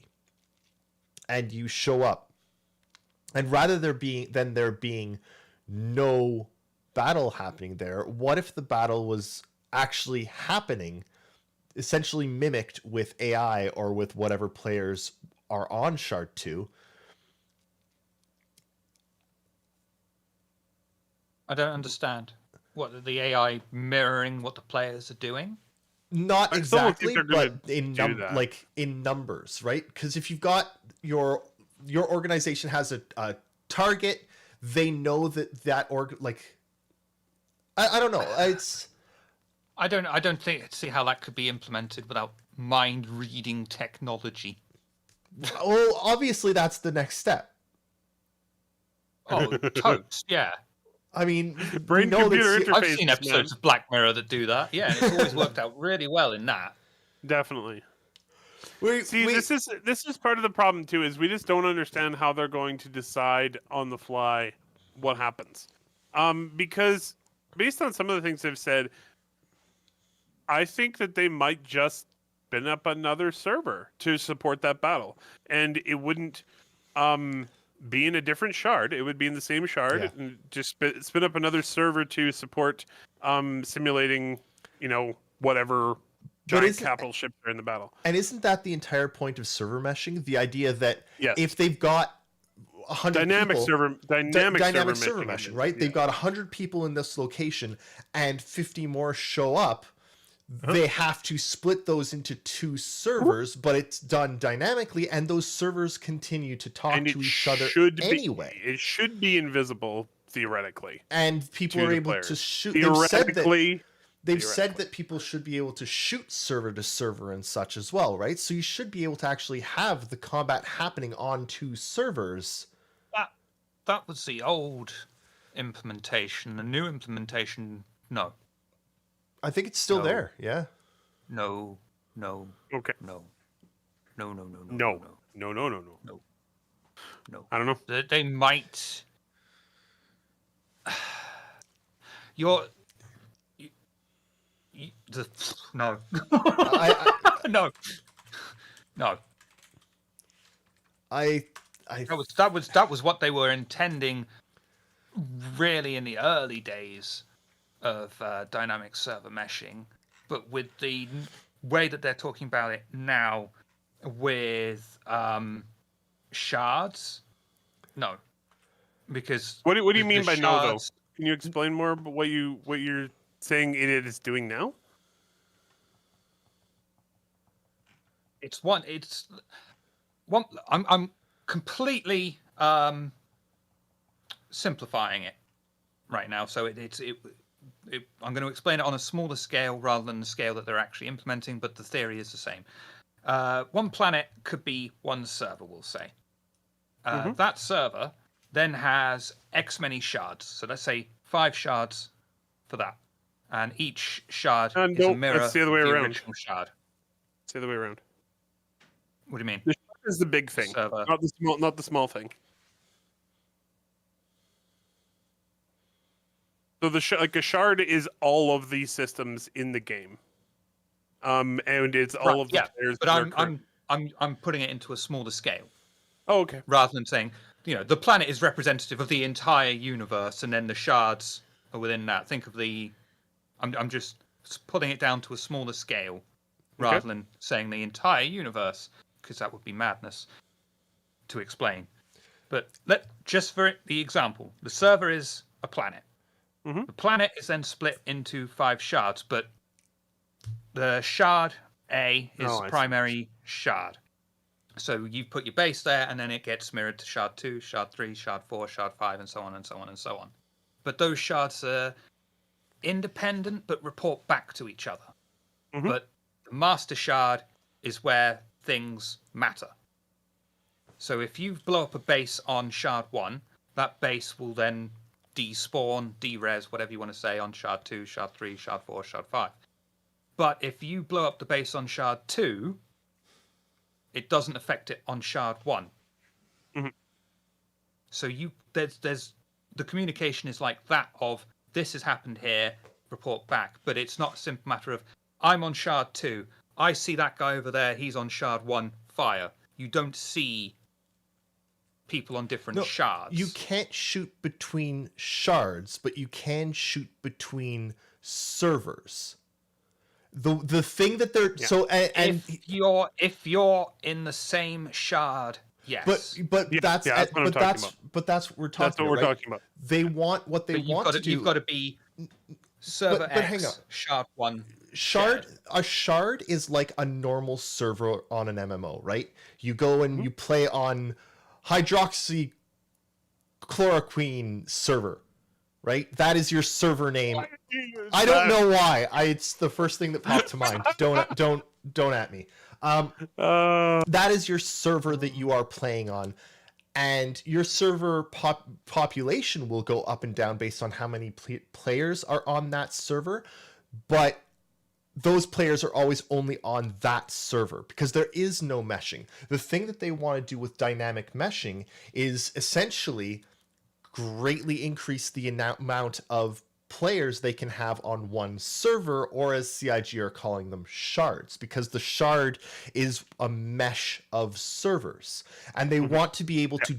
And you show up. And rather there being no battle happening there, what if the battle was actually happening, essentially mimicked with AI or with whatever players are on shard 2? I don't understand. What, the AI mirroring what the players are doing? Not exactly, but in in numbers, right? Because if you've got your organization has a target, they know that org, like, I don't know. I don't see how that could be implemented without mind reading technology. Well, obviously that's the next step. Oh, totes, yeah. I mean, brain-computer interface. I've seen episodes of Black Mirror that do that. Yeah, and it's always worked out really well in that. Definitely. This is part of the problem too. Is we just don't understand how they're going to decide on the fly what happens, because based on some of the things they've said, I think that they might just spin up another server to support that battle, and it wouldn't be in a different shard. It would be in the same shard, and just spin up another server to support simulating, whatever giant capital ships are in the battle. And isn't that the entire point of server meshing? The idea that yes. if they've got 100 dynamic people, server meshing, right? Yeah. They've got 100 people in this location, and 50 more show up. They have to split those into 2 servers, but it's done dynamically, and those servers continue to talk to each other anyway. It should be invisible, theoretically. And people are able to shoot. They've said that people should be able to shoot server to server and such as well, right? So you should be able to actually have the combat happening on 2 servers. That was the old implementation. The new implementation, no. I think it's still there. Yeah. No. Okay. No. No. I don't know. They might. No. No. That was what they were intending, really, in the early days of dynamic server meshing. But with the way that they're talking about it now, with shards, no, because What do you mean the by no, though? shards- Can you explain more about what you're saying it is doing now? It's one. I'm completely simplifying it right now. So I'm going to explain it on a smaller scale rather than the scale that they're actually implementing, but the theory is the same. One planet could be one server, we'll say. That server then has X many shards. So let's say 5 shards for that. And each shard is a mirror that's the other of way the around. original shard. It's the other way around. What do you mean? The shard is the big thing, server. not the small thing. So like a shard is all of these systems in the game, and it's all of the players. But I'm putting it into a smaller scale. Oh, okay. Rather than saying, the planet is representative of the entire universe, and then the shards are within that. Think of I'm just putting it down to a smaller scale, rather than saying the entire universe, because that would be madness to explain. But just for the example, the server is a planet. Mm-hmm. The planet is then split into 5 shards, but the shard A is the primary shard. So you put your base there, and then it gets mirrored to shard 2, shard 3, shard 4, shard 5, and so on and so on and so on. But those shards are independent, but report back to each other. Mm-hmm. But the master shard is where things matter. So if you blow up a base on shard 1, that base will then despawn, derez, whatever you want to say, on shard 2, shard 3, shard 4, shard 5. But if you blow up the base on shard 2, it doesn't affect it on shard 1. Mm-hmm. So there's the communication is like that of this has happened here, report back. But it's not a simple matter of I'm on shard 2, I see that guy over there, he's on shard 1, fire. You don't see people on different shards. You can't shoot between shards, but you can shoot between servers. The thing that they're if you're in the same shard, yes. But that's what we're talking That's what we're talking about. They want what they want to do. You've got to be server but X, hang on. shard 1. A shard is like a normal server on an MMO, right? You go and you play on hydroxychloroquine server, right? That is your server name. I don't know why. It's the first thing that popped to mind. Don't at me. That is your server that you are playing on, and your server population will go up and down based on how many players are on that server, but those players are always only on that server because there is no meshing. The thing that they want to do with dynamic meshing is essentially greatly increase the amount of players they can have on one server, or as CIG are calling them, shards, because the shard is a mesh of servers, and they want to be able to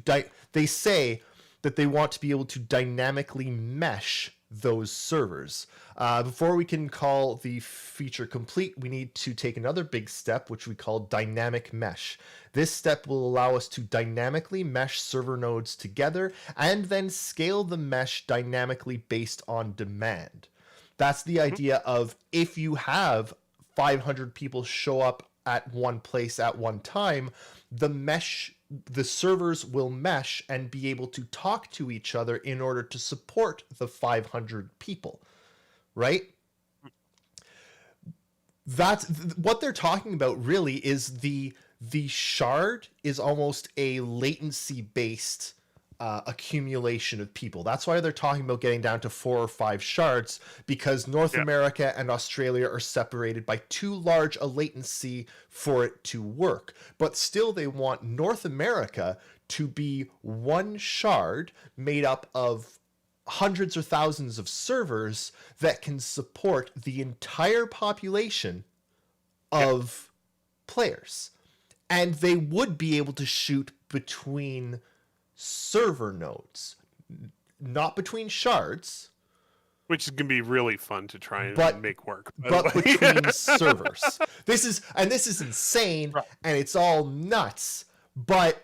they say that they want to be able to dynamically mesh those servers. Before we can call the feature complete, we need to take another big step, which we call dynamic mesh. This step will allow us to dynamically mesh server nodes together and then scale the mesh dynamically based on demand. That's the idea of if you have 500 people show up at one place at one time, the servers will mesh and be able to talk to each other in order to support the 500 people, right? That's what they're talking about really is the shard is almost a latency based accumulation of people. That's why they're talking about getting down to 4 or 5 shards, because North America and Australia are separated by too large a latency for it to work. But still they want North America to be one shard made up of hundreds or thousands of servers that can support the entire population of players. And they would be able to shoot between server nodes, not between shards, Which is gonna be really fun to try and But- make work. by but the way. between servers. This is insane, Right. and it's all nuts. But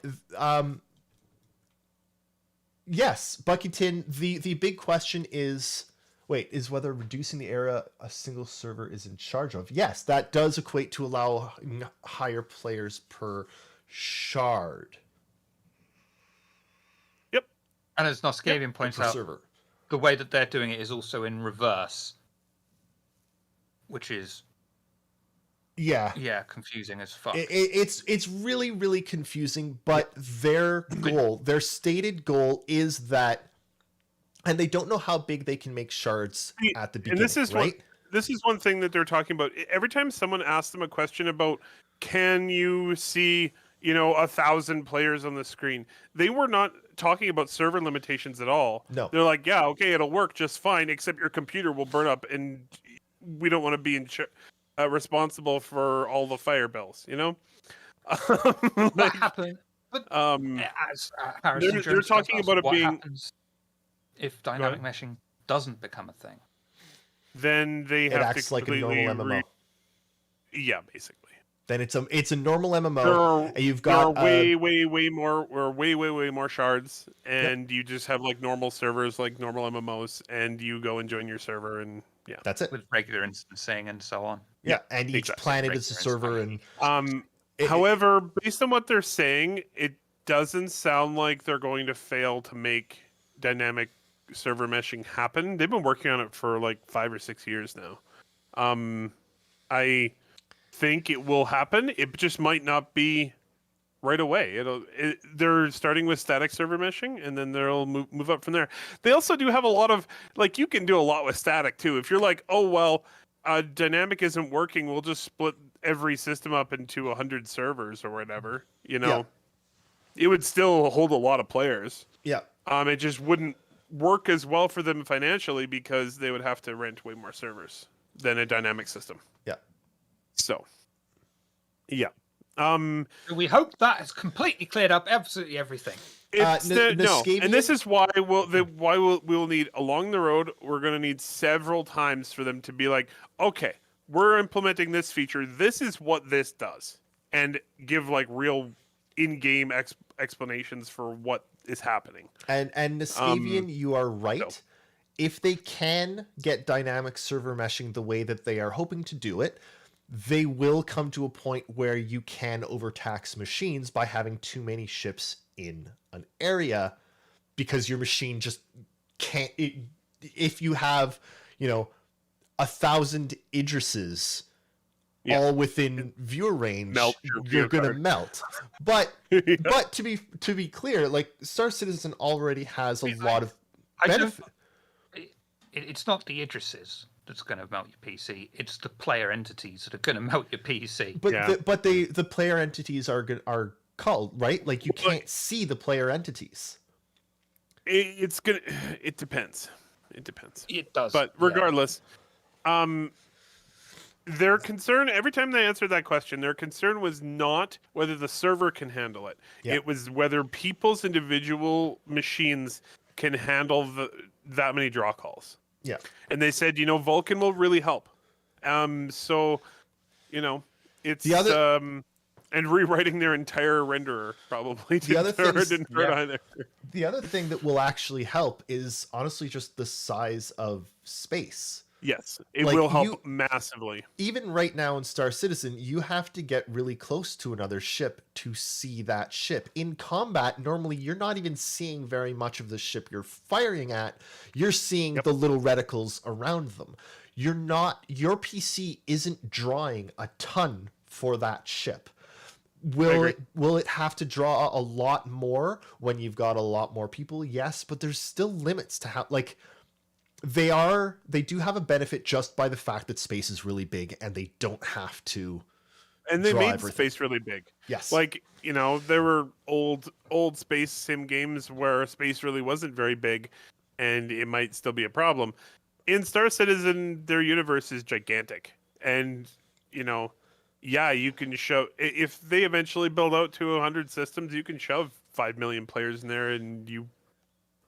yes, Buckington. The big question is, is whether reducing the area a single server is in charge of. Yes, that does equate to allow higher players per shard And as Noskavian points per out, server. the way that they're doing it is also in reverse, which is Yeah. confusing as fuck. It's really, really confusing, but their stated goal is that, and they don't know how big they can make shards at the beginning, And this is right? this is one thing that they're talking about. Every time someone asks them a question about, can you see, 1,000 players on the screen? They were not talking about server limitations at all. No. They're like, yeah, okay, it'll work just fine, except your computer will burn up, and we don't want to be responsible for all the fire bills, What happened? But as Harrison they're Jones talking does about it what being- happens if dynamic meshing doesn't become a thing. Then they It have acts to like a completely normal MMO. Yeah, basically. Then it's a normal MMO. There are, and you've there are got way more shards, and you just have like normal servers, like normal MMOs, and you go and join your server, and yeah. that's it. With regular instancing and so on. Yeah, and each exactly. planet is a server, and it- However, based on what they're saying, it doesn't sound like they're going to fail to make dynamic server meshing happen. They've been working on it for like 5 or 6 years now. I think it will happen. It just might not be right away. They're starting with static server meshing, and then they'll move up from there. They also do have a lot of, like, you can do a lot with static too. If you're like, oh well, dynamic isn't working, we'll just split every system up into 100 servers or whatever. It would still hold a lot of players. yeah. It just wouldn't work as well for them financially because they would have to rent way more servers than a dynamic system. Yeah. So, yeah. We hope that has completely cleared up absolutely everything. It's no, Noskavian- and this is why we'll need along the road. We're going to need several times for them to be like, okay, we're implementing this feature. This is what this does, and give like real in-game explanations for what is happening. And Noskavian, you are right. so. If they can get dynamic server meshing the way that they are hoping to do it, they will come to a point where you can overtax machines by having too many ships in an area, because your machine just can't. If you have, 1,000 Idrises all within viewer range, Melt your you're view gonna card. melt. But but to be clear, like, Star Citizen already has a lot of I don't- benefit. It's not the Idrises that's going to melt your PC. It's the player entities that are going to melt your PC. But Yeah. the player entities are called, right? Like, you can't see the player entities. It depends. It depends. It does. But regardless, their concern, every time they answered that question, their concern was not whether the server can handle it. Yeah. It was whether people's individual machines can handle that many draw calls. Yeah. And they said, Vulkan will really help. So, it's The other- and rewriting their entire renderer probably other things- didn't hurt either. The other thing that will actually help is honestly just the size of space. Yes, it Like, will help you- massively. Even right now in Star Citizen, you have to get really close to another ship to see that ship. In combat, normally you're not even seeing very much of the ship you're firing at. You're seeing the little reticles around them. Your PC isn't drawing a ton for that ship. Will it have to draw a lot more when you've got a lot more people? Yes, but there's still limits to how, like, they do have a benefit just by the fact that space is really big and they don't have to. And they draw made everything. space really big. Yes. Like, there were old space sim games where space really wasn't very big and it might still be a problem. In Star Citizen, their universe is gigantic. And, yeah, you can shove. If they eventually build out to 100 systems, you can shove 5 million players in there, and you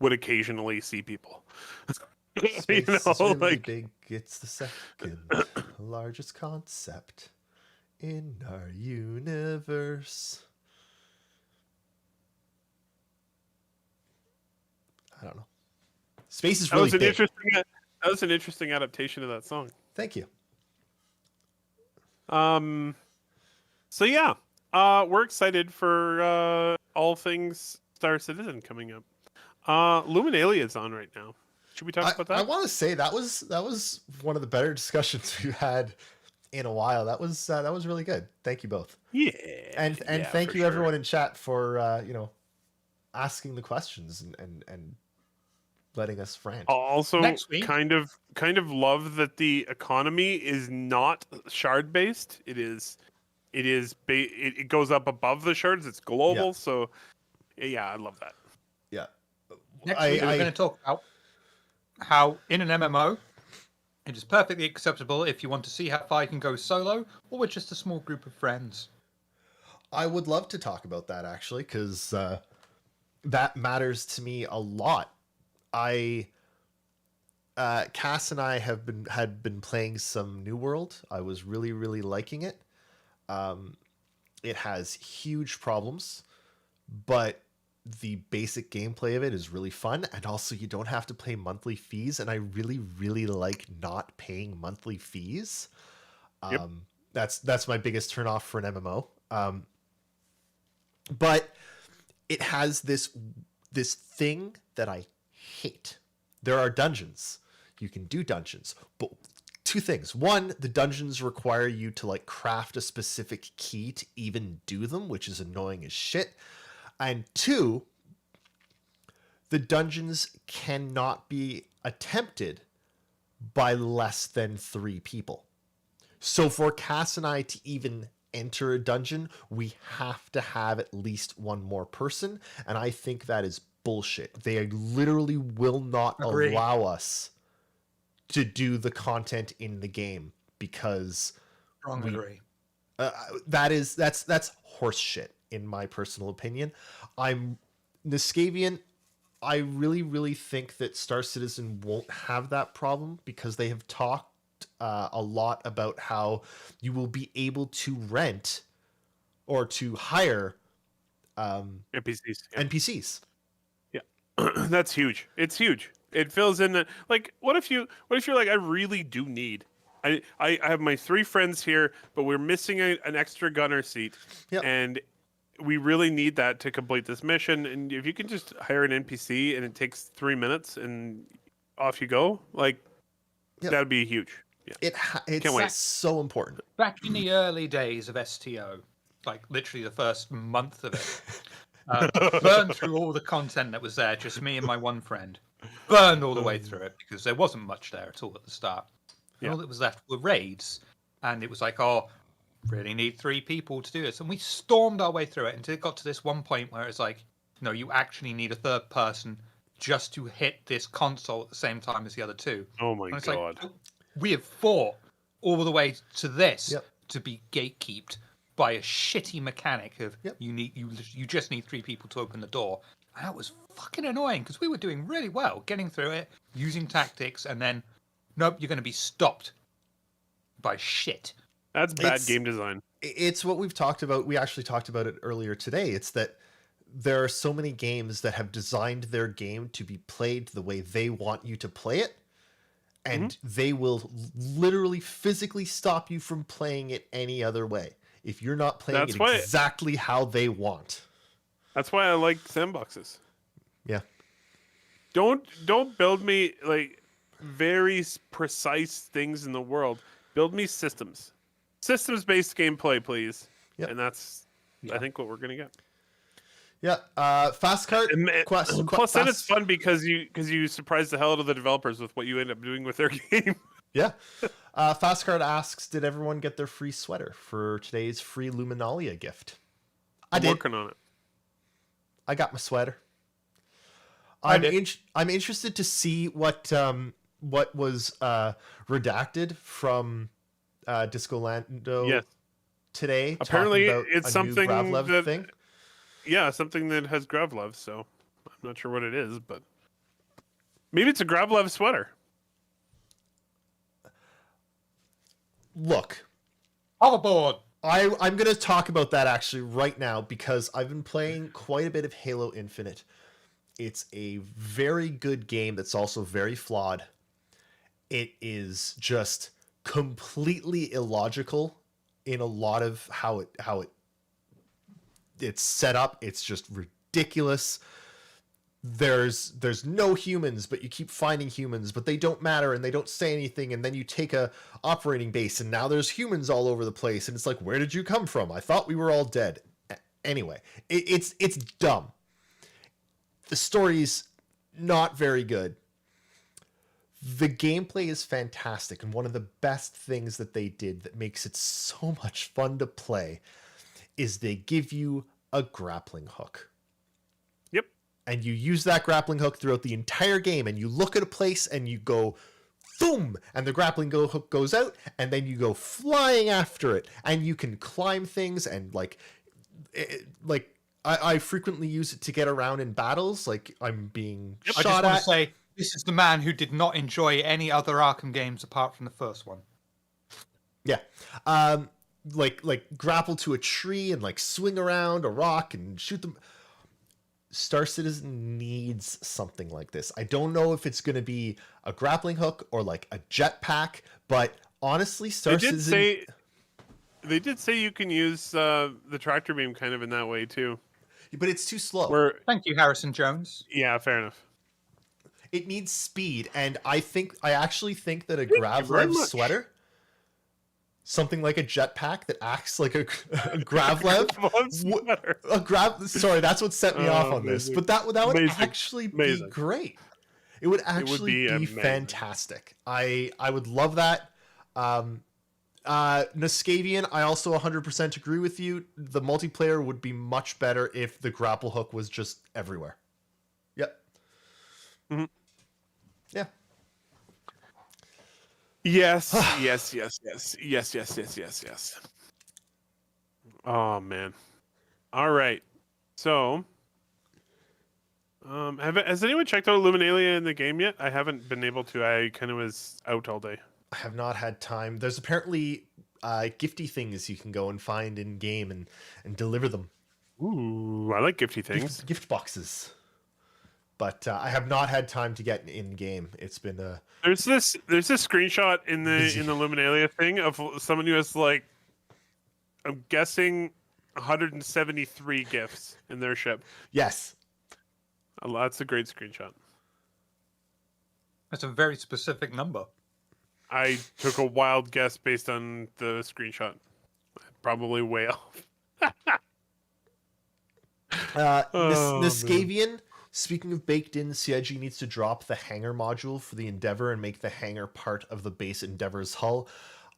would occasionally see people. Space You is know, really like big. It's the second largest concept in our universe. I don't know. Space is that really was an big. interesting. That was an interesting adaptation of that song. Thank you. So yeah, we're excited for all things Star Citizen coming up. Luminalia is on right now. Should we talk about that? I want to say that was one of the better discussions we've had in a while. That was really good. Thank you both. Yeah, And yeah, thank for you sure. everyone in chat for asking the questions and letting us rant. Also, Next week- kind of love that the economy is not shard based. It goes up above the shards. It's global. Yeah. So yeah, I love that. Yeah. Next week, we're going to talk about how in an MMO, it is perfectly acceptable if you want to see how far you can go solo or with just a small group of friends. I would love to talk about that actually, because that matters to me a lot. Cass and I had been playing some New World. I was really, really liking it. It has huge problems, but the basic gameplay of it is really fun, and also you don't have to pay monthly fees, and I really, really like not paying monthly fees. Yep. That's my biggest turnoff for an MMO. But it has this thing that I hate. There are dungeons. You can do dungeons, but two things. One, the dungeons require you to like craft a specific key to even do them, which is annoying as shit. And two, the dungeons cannot be attempted by less than 3 people. So for Cass and I to even enter a dungeon, we have to have at least one more person, and I think that is bullshit. They literally will not Agreed. allow us to do the content in the game because Strong agree. that's horse shit in my personal opinion. I'm Niskavian. I really, really think that Star Citizen won't have that problem because they have talked a lot about how you will be able to rent or to hire NPCs. Yeah. NPCs. That's huge. It's huge. It fills in the like. What if you're like, I really do need. I have my 3 friends here, but we're missing an extra gunner seat, Yep. and we really need that to complete this mission. And if you can just hire an NPC and it takes 3 minutes and off you go, like Yep. that'd be huge. Yeah. It's Can't wait. so important. Back in the early days of STO, like literally the first month of it, burned through all the content that was there, just me and my one friend. Burned all the way through it because there wasn't much there at all at the start. And Yeah. all that was left were raids. And it was like, oh, really need 3 people to do this. And we stormed our way through it until it got to this one point where it's like, no, you actually need a third person just to hit this console at the same time as the other 2. Oh my And it's god. like, we have fought all the way to this Yep. to be gatekeeped by a shitty mechanic of Yep. you just need 3 people to open the door. And that was fucking annoying because we were doing really well, getting through it, using tactics, and then nope, you're going to be stopped by shit. That's bad It's- game design. It's what we've talked about. We actually talked about it earlier today. It's that there are so many games that have designed their game to be played the way they want you to play it, and they will literally physically stop you from playing it any other way if you're not playing That's it why- exactly how they want. That's why I like sandboxes. Yeah. Don't build me like very precise things in the world. Build me systems. Systems-based gameplay, please. Yep. And that's, I think, what we're gonna get. Yeah. Fast cart. Plus, then it's fun because you surprise the hell out of the developers with what you end up doing with their game. Yeah. Fast cart asks, did everyone get their free sweater for today's free Luminalia gift? I I'm did. working on it. I got my sweater. I I'm did. I'm interested to see what was redacted from Disco Lando Yes. today. Apparently, talking about it's a something new Gravlev that thing. yeah, something that has Gravlev. So I'm not sure what it is, but maybe it's a Gravlev sweater. Look, Hoverboard. I'm going to talk about that actually right now because I've been playing quite a bit of Halo Infinite. It's a very good game that's also very flawed. It is just completely illogical in a lot of how it's set up. It's just ridiculous. There's no humans, but you keep finding humans, but they don't matter and they don't say anything, and then you take a operating base and now there's humans all over the place, and it's like, where did you come from? I thought we were all dead. Anyway, it's dumb. The story's not very good. The gameplay is fantastic, and one of the best things that they did that makes it so much fun to play is they give you a grappling hook. Yep. And you use that grappling hook throughout the entire game, and you look at a place and you go boom, and the grappling hook goes out, and then you go flying after it, and you can climb things, and I frequently use it to get around in battles, like I'm being I just shot want at. to say, this is the man who did not enjoy any other Arkham games apart from the first one. Yeah. Like grapple to a tree and like swing around a rock and shoot them. Star Citizen needs something like this. I don't know if it's going to be a grappling hook or like a jetpack, but honestly, Star Citizen. They did say you can use the tractor beam kind of in that way too. But it's too slow. Thank you, Harrison Jones. Yeah, fair enough. It needs speed, and I actually think that a you very Gravlev much. sweater, something like a jetpack that acts like a Gravlev, Sorry, that's what set me off on this. amazing. But that would Amazing. actually be Amazing. great. It would actually be be amazing. fantastic. I would love that. Niskavian, I also 100% agree with you. The multiplayer would be much better if the grapple hook was just everywhere. Yep. Mm-hmm. Yeah. Yes, yes. Oh man. All right. So, has anyone checked out Luminalia in the game yet? I haven't been able to. I kind of was out all day. I have not had time. There's apparently gifty things you can go and find in game and deliver them. Ooh, I like gifty things. Gift boxes. But I have not had time to get in game. It's been There's this screenshot in the busy. Luminalia thing of someone who has like, I'm guessing 173 gifts in their ship. Yes. That's a great screenshot. That's a very specific number. I took a wild guess based on the screenshot. Probably way off. Niskavian, speaking of baked in, CIG needs to drop the hangar module for the Endeavor and make the hangar part of the base Endeavor's hull.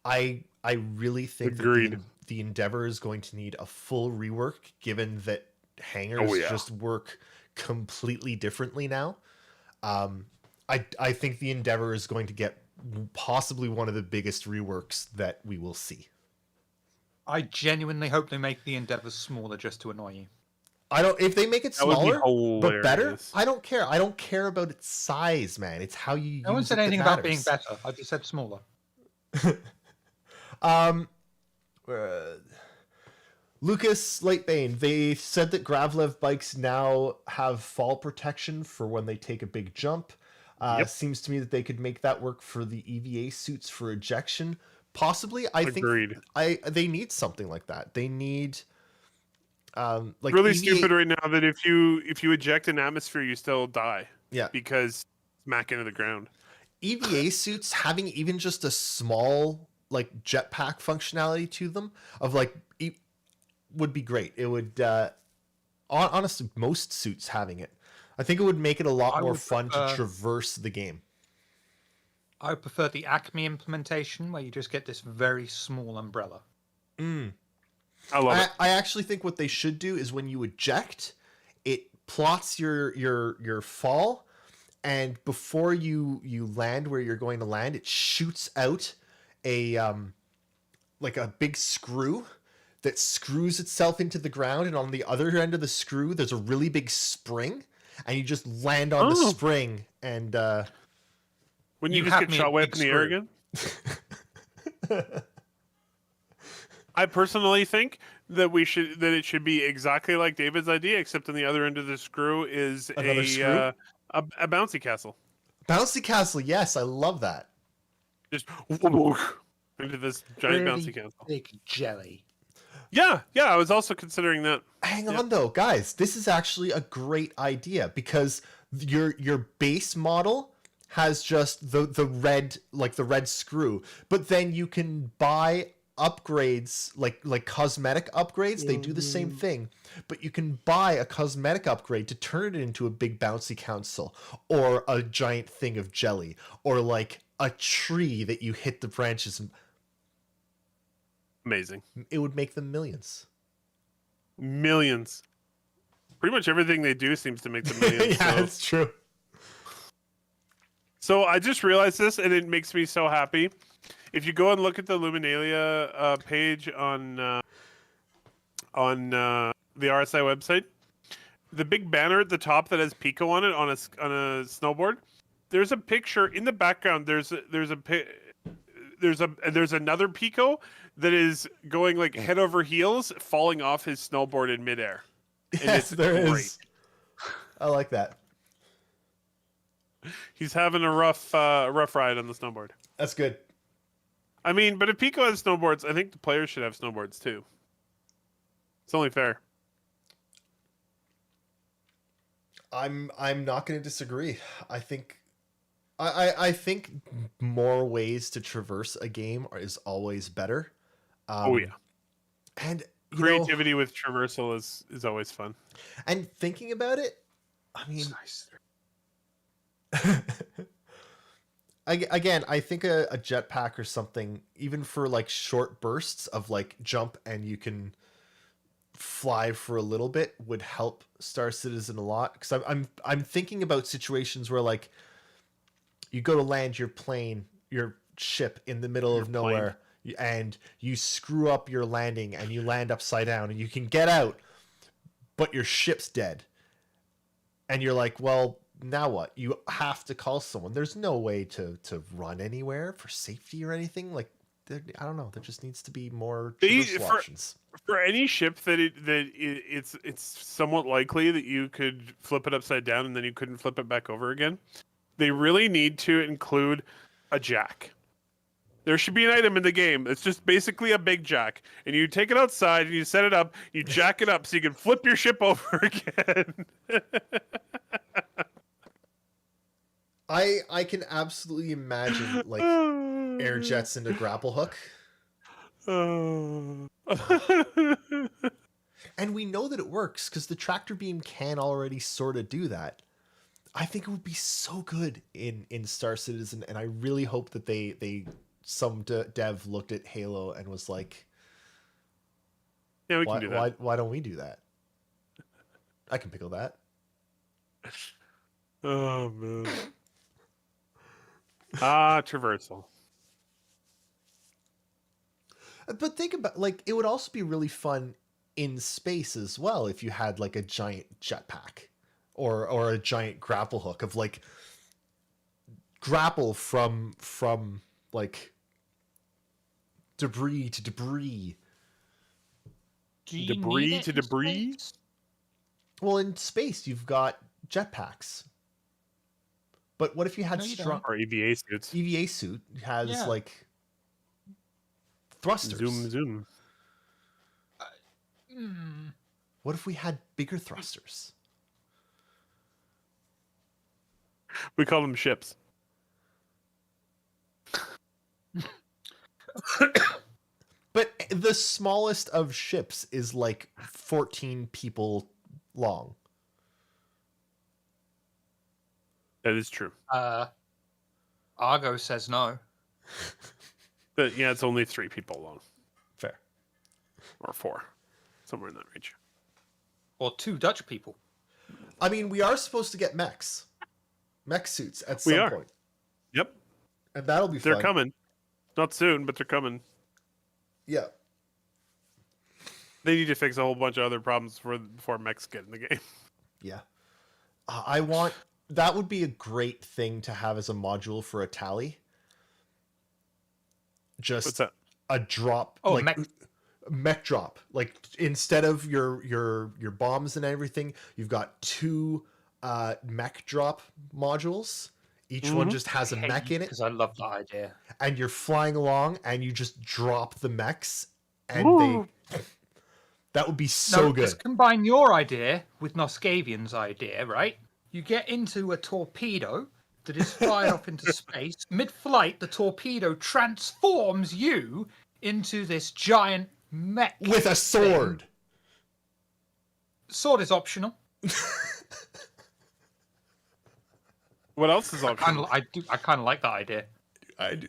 I really think Agreed. that the Endeavor is going to need a full rework, given that hangars just work completely differently now. I think the Endeavor is going to get possibly one of the biggest reworks that we will see. I genuinely hope they make the Endeavors smaller just to annoy you. If they make it That would be smaller but better, hilarious. I don't care. I don't care about its size, man. It's how you No one use said it that anything about being matters. better. I just said smaller. Lucas Lightbane, they said that Gravlev bikes now have fall protection for when they take a big jump. Yep. Seems to me that they could make that work for the EVA suits for ejection. Possibly, Agreed. think they need something like that. They need like Really EVA stupid right now that if you eject an atmosphere, you still die. Yeah. Because smack into the ground. EVA suits having even just a small like jetpack functionality to them of like would be great. It would honestly, most suits having it. I think it would make it a lot more fun to traverse the game. I would prefer the Acme implementation where you just get this very small umbrella. I love it. I actually think what they should do is when you eject, it plots your fall, and before you land where you're going to land, it shoots out a like a big screw that screws itself into the ground, and on the other end of the screw, there's a really big spring, and you just land on the Oh. spring, and Wouldn't you You just have get me shot at way big up in the air screw. again? I personally think that it should be exactly like David's idea, except on the other end of the screw is Another screw? A bouncy castle. bouncy castle. Yes, I love that. Just into this giant bouncy castle. Big jelly. Yeah, I was also considering that. Hang on though, guys. This is actually a great idea because your base model has just the red screw, but then you can buy upgrades like cosmetic upgrades. They do the same thing, but you can buy a cosmetic upgrade to turn it into a big bouncy castle or a giant thing of jelly or like a tree that you hit the branches and Amazing. it would make them millions. Millions. Pretty much everything they do seems to make them millions. Yeah, so. it's true. So I just realized this, and it makes me so happy. If you go and look at the Luminalia page on the RSI website, the big banner at the top that has Pico on it on a snowboard, there's a picture in the background. There's another Pico that is going like head over heels, falling off his snowboard in midair. And Yes, it's there great. is. I like that. He's having a rough ride on the snowboard. That's good. I mean, but if Pico has snowboards, I think the players should have snowboards too. It's only fair. I'm not going to disagree. I think I think more ways to traverse a game is always better. Oh yeah, and you creativity with traversal is always fun. and thinking about it, I mean, Nice. again, I think a jetpack or something, even for like short bursts of like jump and you can fly for a little bit, would help Star Citizen a lot. Because I'm thinking about situations where like you go to land your ship in the middle of nowhere, and you screw up your landing and you land upside down, and you can get out, but your ship's dead, and you're like, well, now what? You have to call someone. There's no way to run anywhere for safety or anything. Like, I don't know. There just needs to be more traversal options. For any ship it's somewhat likely that you could flip it upside down and then you couldn't flip it back over again. They really need to include a jack. There should be an item in the game. It's just basically a big jack, and you take it outside and you set it up. You jack it up so you can flip your ship over again. I can absolutely imagine like air jets into grapple hook. And we know that it works because the tractor beam can already sort of do that. I think it would be so good in Star Citizen, and I really hope that some dev looked at Halo and was like, yeah, we can do that. Why don't we do that? I can pickle that. Oh man. Traversal. But think about, like, it would also be really fun in space as well if you had like a giant jetpack or a giant grapple hook of like grapple from like debris to debris. Debris to debris? Well, in space you've got jetpacks. But what if you had strong Or EVA suits? EVA suit has like thrusters. Zoom. What if we had bigger thrusters? We call them ships. But the smallest of ships is like 14 people long. That is true. Argo says no. But yeah, it's only 3 people long. Fair. Or 4. Somewhere in that range. Or 2 Dutch people. I mean, we are supposed to get mech suits at some point. Yep. And that'll be fun. They're coming. Not soon, but they're coming. Yeah. They need to fix a whole bunch of other problems before mechs get in the game. Yeah. I want that would be a great thing to have as a module for a tally. What's Just that? a drop, Oh, like mech drop. Like instead of your bombs and everything, you've got two mech drop modules. Each one just has a mech in it, because I love that idea. and you're flying along, and you just drop the mechs, and Ooh. that would be so Now, good. let's combine your idea with Noskavian's idea, right? You get into a torpedo that is fired off into space. Mid-flight, the torpedo transforms you into this giant mech. With a sword. Sword is optional. What else is optional? I kind of like that idea.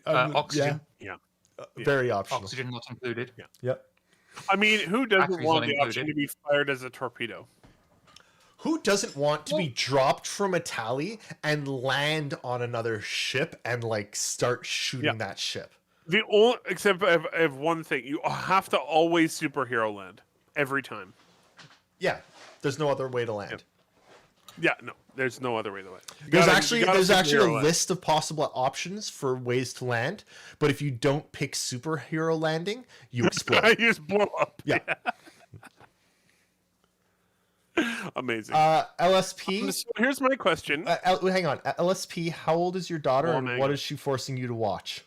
Oxygen. Yeah. Very optional. Oxygen not included. Yeah. Yep. I mean, who doesn't Batteries want not the option included. to be fired as a torpedo? Who doesn't want to be dropped from a tally and land on another ship and like start shooting that ship? The only except I have one thing: you have to always superhero land every time. Yeah, there's no other way to land. Yeah, no, there's no other way to land. There's You actually gotta a superhero land. list of possible options for ways to land, but if you don't pick superhero landing, you explode. You just blow up. Yeah. Amazing. LSP. So here's my question. Hang on. LSP. How old is your daughter, Oh, and man. what is she forcing you to watch?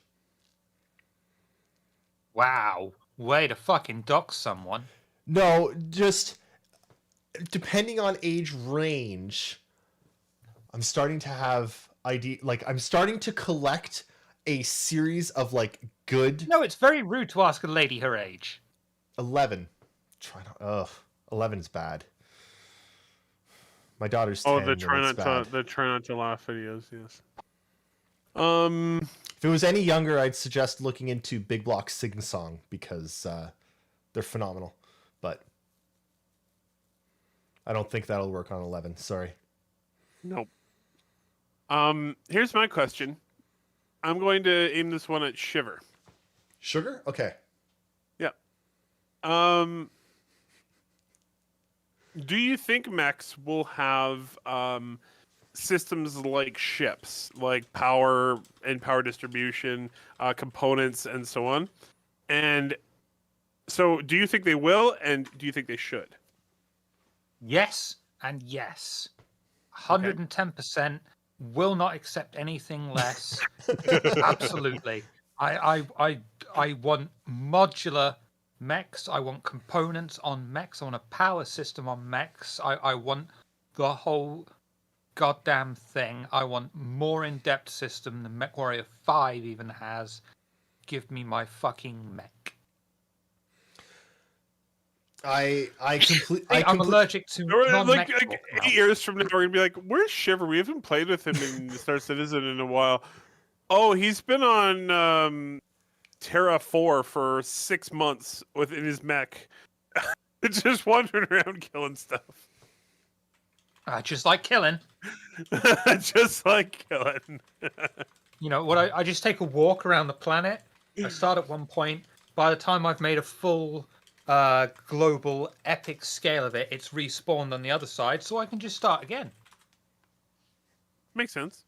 Wow. Way to fucking dox someone. No, just depending on age range, I'm starting to have I'm starting to collect a series of like good No, it's very rude to ask a lady her age. 11. 11 is bad. My daughter's 10. Oh, and it's bad. the try not to laugh videos. Yes. If it was any younger, I'd suggest looking into Big Block Sing Song because they're phenomenal. But I don't think that'll work on 11. Sorry. Nope. Here's my question. I'm going to aim this one at Shiver. Sugar? Okay. Yeah. Do you think mechs will have systems like ships, like power and power distribution, components, and so on? And so, do you think they will, and do you think they should? Yes and yes. 110%. Will not accept anything less. Absolutely. I want modular mechs. I want components on mechs. I want a power system on mechs. I want the whole goddamn thing. I want more in-depth system than MechWarrior 5 even has. Give me my fucking mech. I'm allergic to Like, non-mech talk now. 8 years from now, we're gonna be like, "Where's Shiver? We haven't played with him in Star Citizen in a while." Oh, he's been on Terra 4 for 6 months within his mech, just wandering around killing stuff, I just like killing. just like killing. You know what? I just take a walk around the planet. I start at one point. By the time I've made a full global epic scale of it, it's respawned on the other side, so I can just start again. Makes sense.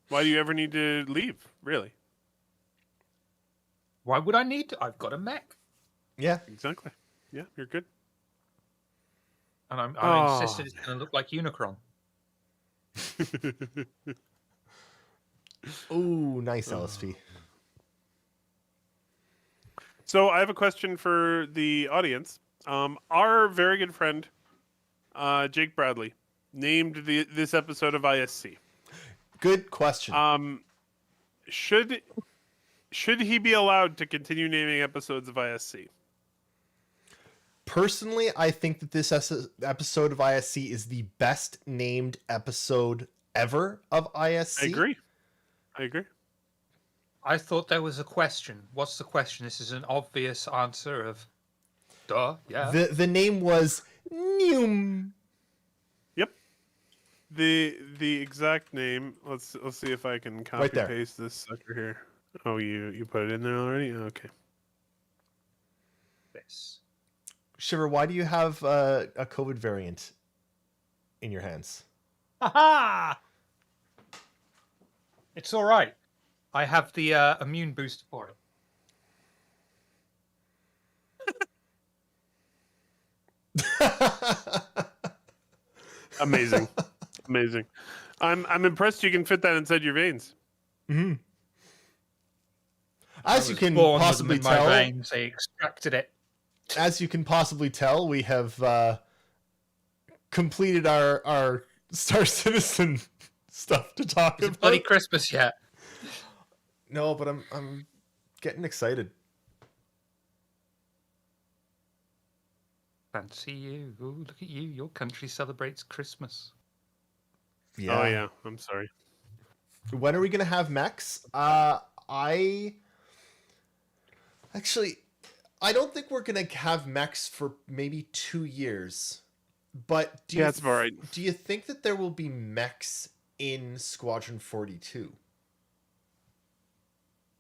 Why do you ever need to leave? Really? Why would I need to? I've got a mech. Yeah. Exactly. Yeah, you're good. And I'm Oh. insisted it's going to look like Unicron. Ooh, nice LSP. So I have a question for the audience. Our very good friend, Jake Bradley, named this episode of ISC. Good question. Should he be allowed to continue naming episodes of ISC? Personally, I think that this episode of ISC is the best named episode ever of ISC. I agree. I thought there was a question. What's the question? This is an obvious answer of, duh, yeah. The name was Neum. Yep. The exact name. Let's see if I can copy Right there. paste this sucker here. Oh, you put it in there already? Okay. This. Shiver, why do you have a COVID variant in your hands? Ha! It's all right. I have the immune boost for it. Amazing, amazing. I'm impressed you can fit that inside your veins. Mm-hmm. I As you was can born with them possibly in my tell, veins. They extracted it. as you can possibly tell, we have completed our Star Citizen stuff to talk Is it about. bloody Christmas yet? No, but I'm getting excited. Fancy you. Ooh, look at you. Your country celebrates Christmas. Yeah. Oh yeah, I'm sorry. When are we gonna have mechs? I actually I don't think we're gonna have mechs for maybe 2 years. But Yeah, that's about right. do you think that there will be mechs in Squadron 42?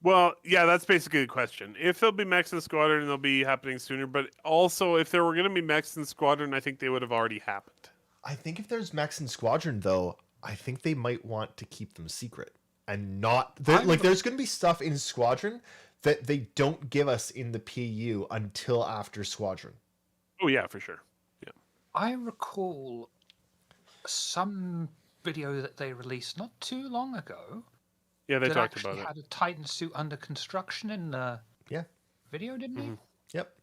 Well, yeah, that's basically the question. If there'll be mechs in Squadron, they'll be happening sooner. But also, if there were going to be mechs in Squadron, I think they would have already happened. I think if there's mechs in Squadron, though, I think they might want to keep them secret and not there's going to be stuff in Squadron that they don't give us in the PU until after Squadron. Oh yeah, for sure. Yeah. I recall some video that they released not too long ago. Yeah, they that talked actually about it. had a Titan suit under construction in the Yeah. video, didn't he? Yep.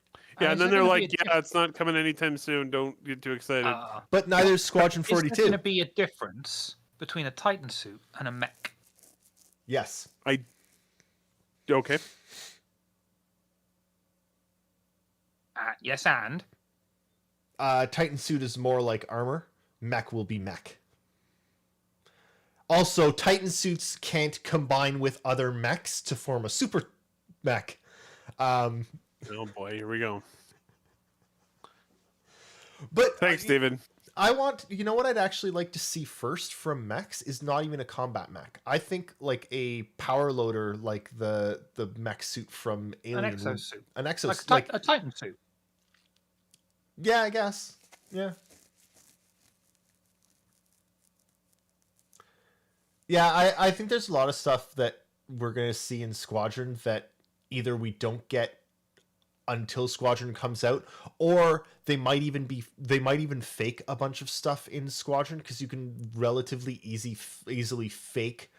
Yeah, Is and then there they're gonna be like, a "Yeah, it's not coming anytime soon. Don't get too excited." But neither is Squadron Is there 42. going to be a difference between a Titan suit and a mech? Yes. Okay. Yes, and Titan suit is more like armor. Mech will be mech. Also, Titan suits can't combine with other mechs to form a super mech. Oh boy, here we go. But Thanks, David. I want, you know what I'd actually like to see first from mechs is not even a combat mech. I think like a power loader, like the mech suit from Alien. an exosuit. An exosuit. Like a Titan suit. Yeah, I guess. Yeah. Yeah, I think there's a lot of stuff that we're going to see in Squadron that either we don't get until Squadron comes out, or they might even fake a bunch of stuff in Squadron, because you can relatively easily fake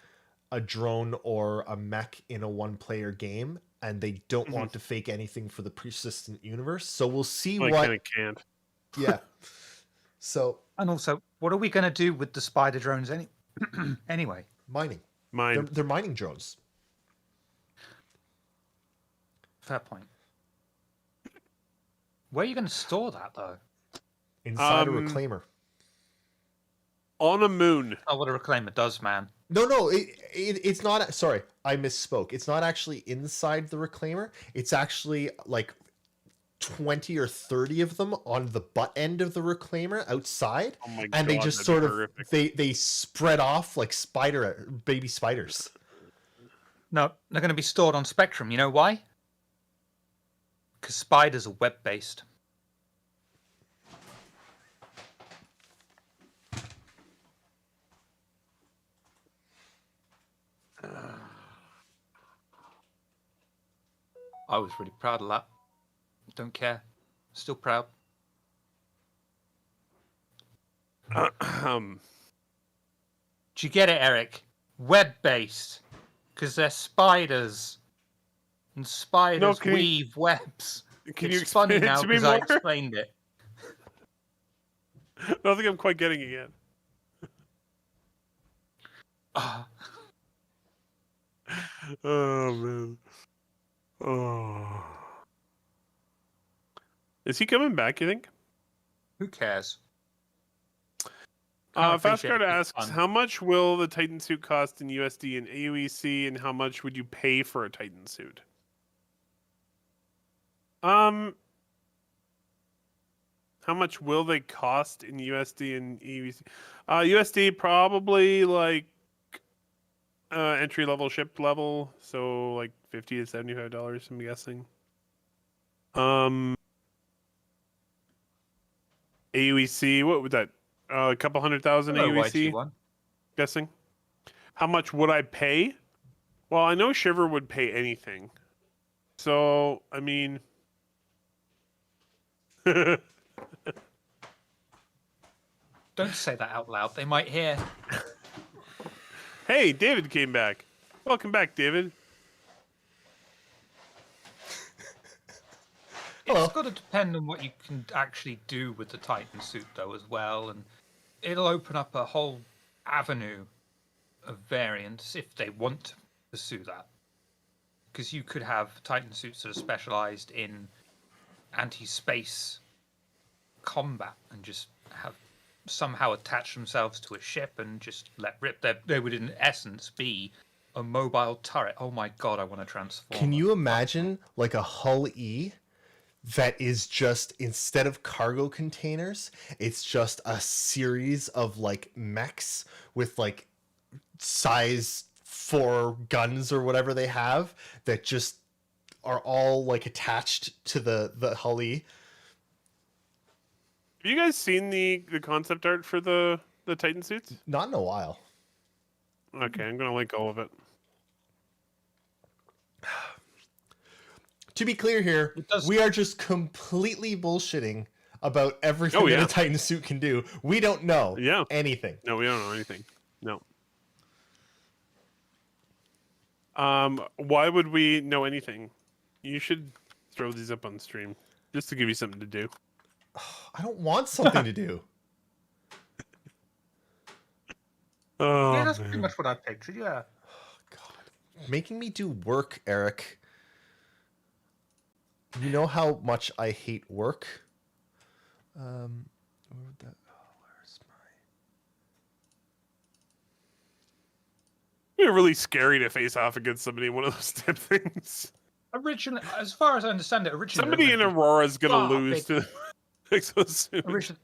a drone or a mech in a one-player game, and they don't want to fake anything for the persistent universe. So we'll see Like, what. kind of can't. Yeah. So And also, what are we going to do with the spider drones anyway? mining. Mine. They're mining drones. Fair point. Where are you going to store that, though? Inside a reclaimer. On a moon. Oh, what a reclaimer does, man. No, it's not. Sorry, I misspoke. It's not actually inside the reclaimer. It's actually like 20 or 30 of them on the butt end of the reclaimer outside, Oh my and they God, just that'd sort be of horrific. they spread off like baby spiders. No, they're going to be stored on Spectrum. You know why? Because spiders are web-based. I was really proud of that. Don't care. Still proud. Um, Do you get it, Eric? Web-based. Because they're spiders. And spiders can you- weave webs. Can It's you explain funny it now to me because I more? explained it. I don't think I'm quite getting it yet. Ah, Oh man. Oh. Is he coming back, you think? who cares? Can't appreciate Fastcard it. It's asks, fun. how much will the Titan suit cost in USD and AUEC, and how much would you pay for a Titan suit? How much will they cost in USD and AUEC? USD probably like entry level ship level, so like $50 to $75, I'm guessing. AUEC. What would that? A couple 100,000 Hello, AUEC. YT1. Guessing. How much would I pay? Well, I know Shiver would pay anything. So, I mean... Don't say that out loud. They might hear. Hey, David came back. Welcome back, David. It's got to depend on what you can actually do with the Titan suit, though, as well, and it'll open up a whole avenue of variants if they want to pursue that. Because you could have Titan suits that are specialized in anti-space combat and just have somehow attach themselves to a ship and just let rip. They would, in essence, be a mobile turret. Oh my god, I want to transform. Can you imagine like a Hull E that is just, instead of cargo containers, it's just a series of like mechs with like size 4 guns or whatever they have that just are all like attached to the Hull E? Have you guys seen the concept art for the Titan suits? Not in a while. Okay, I'm gonna link all of it. To be clear here, we are just completely bullshitting about everything that a Titan suit can do. We don't know anything. No, we don't know anything. No. Why would we know anything? You should throw these up on stream just to give you something to do. I don't want something to do. Oh, yeah, that's pretty much what I pictured. Yeah. Oh, God, making me do work, Eric. You know how much I hate work. Where would that? Oh, where's my? It'd be really scary to face off against somebody in one of those type things. Originally, as far as I understand it, originally Somebody in Aurora is gonna lose big. to exosuit. Originally,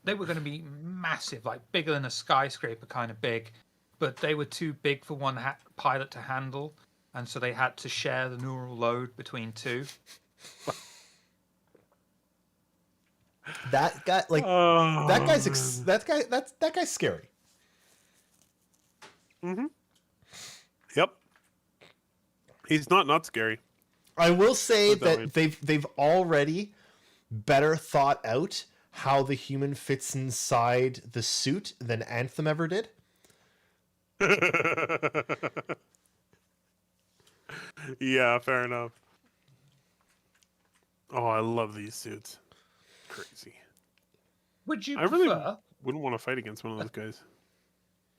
they were going to be massive, like bigger than a skyscraper, kind of big, but they were too big for one pilot to handle, and so they had to share the neural load between two. That guy, like that guy's scary. Mm-hmm. Yep. He's not scary. I will say Put that they've already better thought out how the human fits inside the suit than Anthem ever did. Yeah, fair enough. Oh, I love these suits. Crazy. Would you I prefer? really wouldn't want to fight against one of those guys.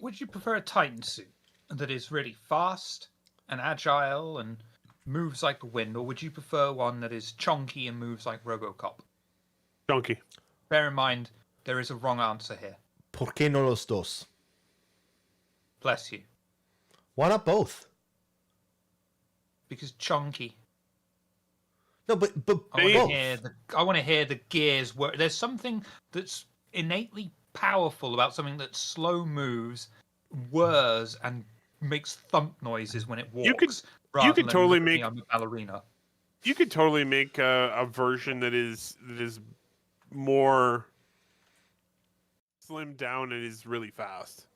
Would you prefer a Titan suit that is really fast and agile and moves like the wind, or would you prefer one that is chunky and moves like RoboCop? Donkey. Bear in mind, there is a wrong answer here. ¿Por qué no los dos? Bless you. Why not both? Because chunky. No, but I want to hear the gears work. There's something that's innately powerful about something that slow moves, whirs, and makes thump noises when it walks. You could totally make. I'm a ballerina. You could totally make a version that is more slimmed down and is really fast.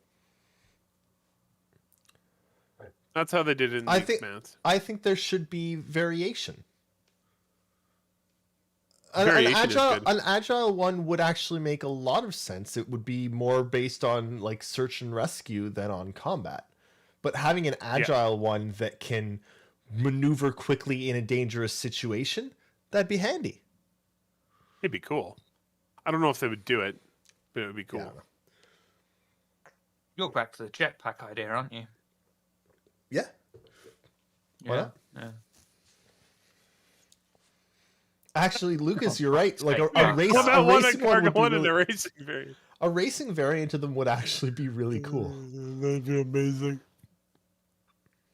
That's how they did it in the Expanse. I think there should be variation. An agile one would actually make a lot of sense. It would be more based on like search and rescue than on combat. But having an agile one that can maneuver quickly in a dangerous situation, that'd be handy. It'd be cool. I don't know if they would do it, but it would be cool. Yeah. You're back to the jetpack idea, aren't you? Yeah. Why not? Yeah. Actually, Lucas, you're right. Like a racing variant. A racing variant of them would actually be really cool. That'd be amazing.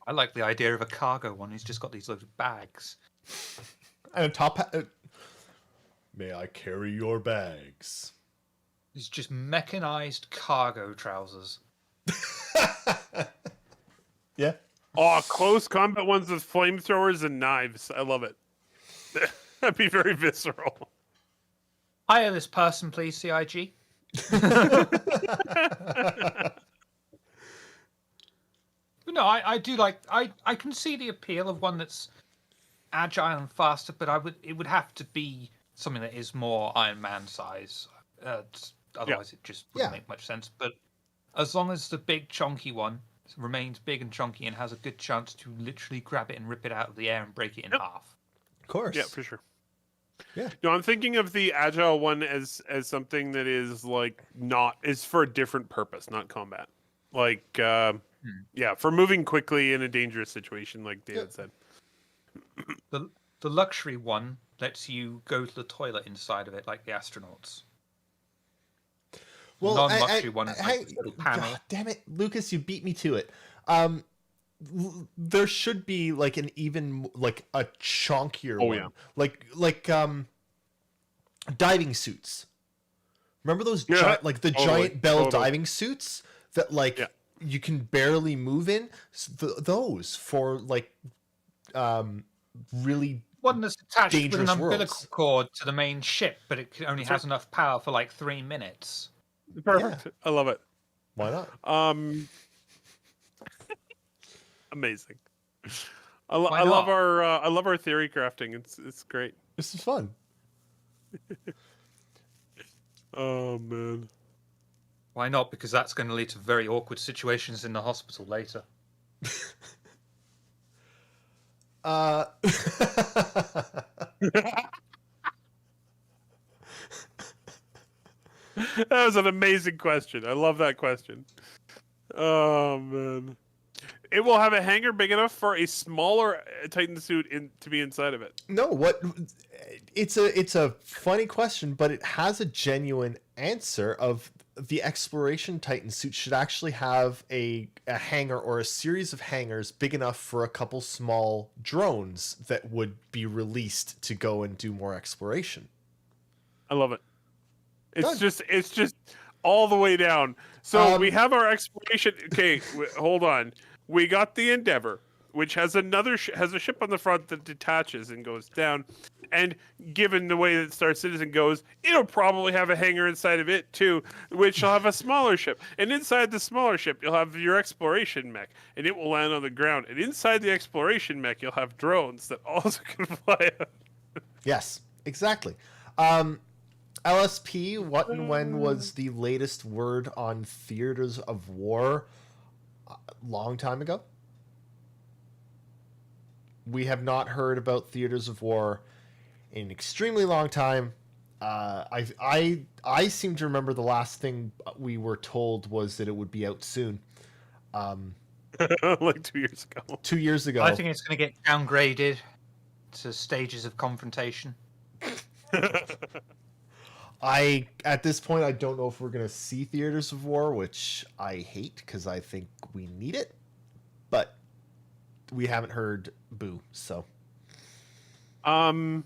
I like the idea of a cargo one who's just got these loads of bags. And a top hat. May I carry your bags? It's just mechanized cargo trousers. Yeah. Oh, close combat ones with flamethrowers and knives. I love it. That'd be very visceral. Hire this person, please, CIG. But no, I do like I can see the appeal of one that's agile and faster, but it would have to be something that is more Iron Man size. Otherwise, it just wouldn't make much sense. But as long as the big chunky one remains big and chunky and has a good chance to literally grab it and rip it out of the air and break it in half. Of course. Yeah, for sure. Yeah. No, I'm thinking of the agile one as something that is like is for a different purpose, not combat. Like, yeah, for moving quickly in a dangerous situation, like David said. The luxury one lets you go to the toilet inside of it, like the astronauts. Well, non-luxury one is like this little panel. God damn it, Lucas, you beat me to it. There should be like an even like a chunkier one. Yeah. Like diving suits. Remember those giant bell diving suits that you can barely move in? Those for like really one that's attached with an umbilical worlds. cord to the main ship, but it only has enough power for like 3 minutes. Perfect. Yeah. I love it. Why not? Amazing. I love our theory crafting. It's great. This is fun. Oh man. Why not? Because that's going to lead to very awkward situations in the hospital later. That was an amazing question. I love that question. Oh man. It will have a hangar big enough for a smaller Titan suit to be inside of it. No, what? It's a funny question, but it has a genuine answer. Of the exploration Titan suit should actually have a hangar or a series of hangars big enough for a couple small drones that would be released to go and do more exploration. I love it. It's just all the way down. So we have our exploration. Okay, hold on. We got the Endeavor, which has has a ship on the front that detaches and goes down. And given the way that Star Citizen goes, it'll probably have a hangar inside of it too, which will have a smaller ship. And inside the smaller ship, you'll have your exploration mech, and it will land on the ground. And inside the exploration mech, you'll have drones that also can fly out. Yes, exactly. LSP, what and when was the latest word on theaters of war? Long time ago. We have not heard about theaters of war in an extremely long time. I seem to remember the last thing we were told was that it would be out soon. Like 2 years ago. 2 years ago. I think it's going to get downgraded to stages of confrontation. At this point, I don't know if we're going to see theaters of war, which I hate because I think we need it, but we haven't heard boo, so. Yeah,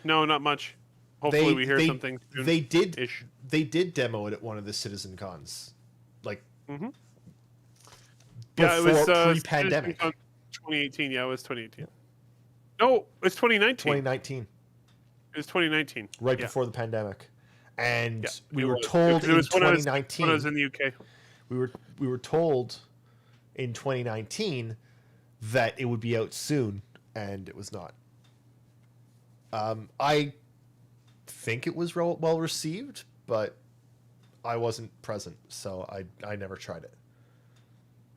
no, not much. Hopefully we hear something soon. They did demo it at one of the Citizen Cons. Like, yeah, before, it was pre-pandemic. 2018, yeah, it was 2018. No, it's 2019. 2019. It was 2019. Right before the pandemic. And we were was. told It in was 2019. When I was in the UK. We were told in 2019 that it would be out soon, and it was not. I think it was well received, but I wasn't present, so I never tried it.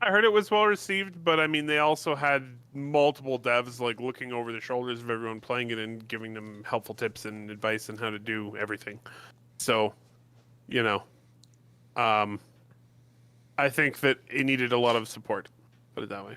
I heard it was well received, but I mean, they also had multiple devs like looking over the shoulders of everyone playing it and giving them helpful tips and advice on how to do everything. So, you know, I think that it needed a lot of support. Put it that way.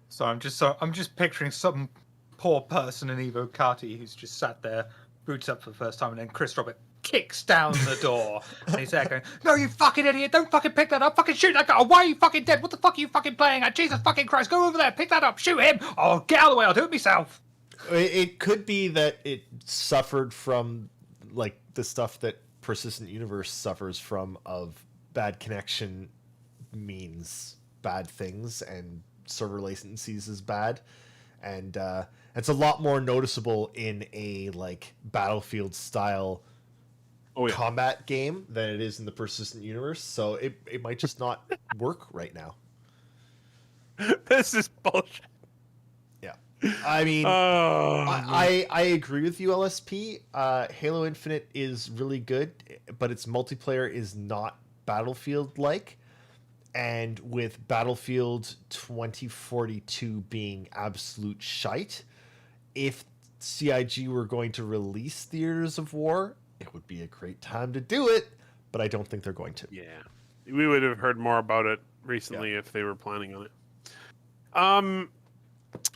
So I'm just picturing some poor person in Evo Kati who's just sat there, boots up for the first time, and then Chris Robert kicks down the door, and he's there going, "No, you fucking idiot! Don't fucking pick that up! Fucking shoot that guy! Why are you fucking dead? What the fuck are you fucking playing at? Jesus fucking Christ! Go over there, pick that up, shoot him! Oh, get out of the way! I'll do it myself." It could be that it suffered from like the stuff that Persistent Universe suffers from, of bad connection means bad things, and server latencies is bad, and it's a lot more noticeable in a like Battlefield style combat game than it is in the persistent universe. So it might just not work right now. This is bullshit. Yeah, I mean, I agree with you, LSP. Halo Infinite is really good, but its multiplayer is not Battlefield like. And with Battlefield 2042 being absolute shite, if CIG were going to release Theaters of War, it would be a great time to do it, but I don't think they're going to. Yeah. We would have heard more about it recently if they were planning on it.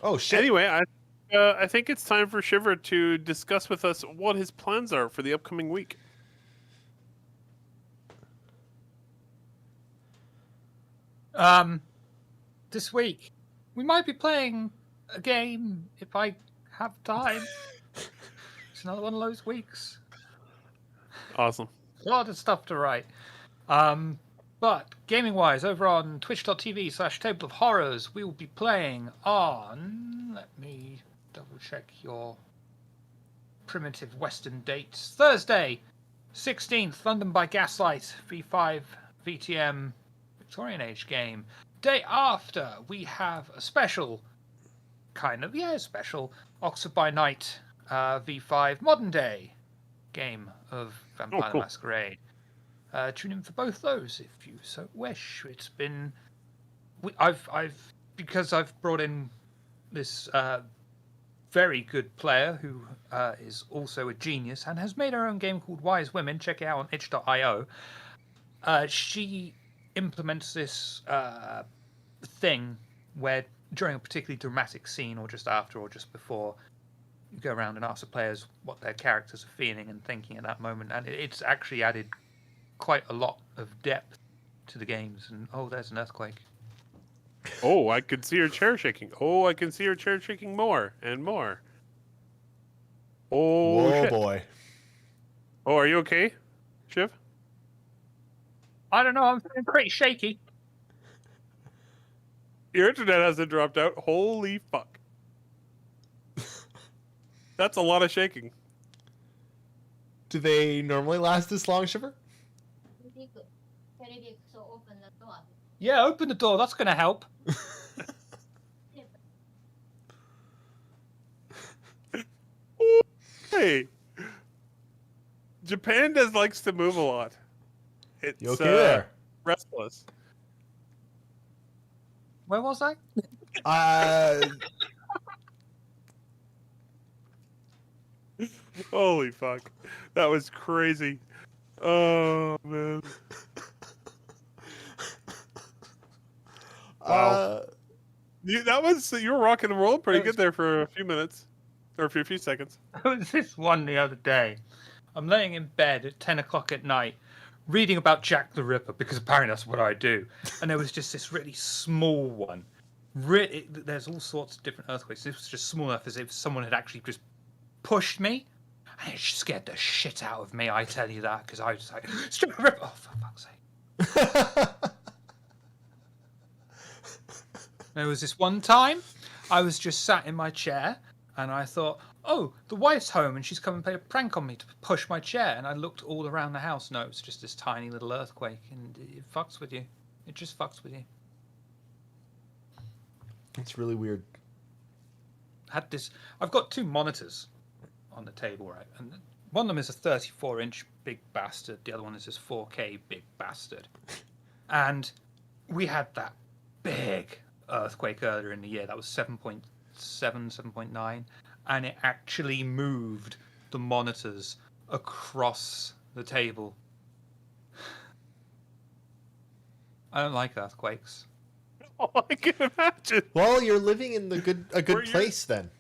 Oh, shit. Anyway, I think it's time for Shiver to discuss with us what his plans are for the upcoming week. This week we might be playing a game if I have time. It's another one of those weeks. Awesome. A lot of stuff to write. But gaming-wise, over on twitch.tv/Table of Horrors, we will be playing on... Let me double-check your primitive Western dates. Thursday, 16th, London by Gaslight, V5 VTM Victorian Age game. Day after, we have a special, special, Oxford by Night V5 Modern Day game of Vampire the Masquerade. Tune in for both those if you so wish. It's been, because I've brought in this very good player who is also a genius and has made her own game called Wise Women. Check it out on itch.io. She implements this thing where during a particularly dramatic scene, or just after, or just before, you go around and ask the players what their characters are feeling and thinking at that moment, and it's actually added quite a lot of depth to the games. And there's an earthquake. Oh, I could see her chair shaking. Oh, I can see her chair shaking more and more. Oh, whoa, shit. Boy. Oh, are you okay, Shiv? I don't know. I'm feeling pretty shaky. Your internet hasn't dropped out. Holy fuck. That's a lot of shaking. Do they normally last this long, Shiver? Yeah, open the door. That's going to help. Hey. Japan likes to move a lot. It's You okay there? restless. Where was I? Holy fuck. That was crazy. Oh, man. Wow. You were rocking and rolling pretty good there for a few minutes. Or for a few seconds. There was this one the other day. I'm laying in bed at 10 o'clock at night, reading about Jack the Ripper, because apparently that's what I do. And there was just this really small one. There's all sorts of different earthquakes. This was just small enough as if someone had actually just pushed me. And it scared the shit out of me, I tell you that, because I was like, Jack the Ripper! Oh, for fuck's sake. There was this one time, I was just sat in my chair, and I thought, oh, the wife's home, and she's come and played a prank on me to push my chair. And I looked all around the house. No, it was just this tiny little earthquake, and it fucks with you. It just fucks with you. It's really weird. I've got two monitors on the table, right? And one of them is a 34-inch big bastard. The other one is this 4K big bastard. And we had that big earthquake earlier in the year. That was 7.7, 7.9. And it actually moved the monitors across the table. I don't like earthquakes. Oh, I can imagine. Well, you're living in a good place then.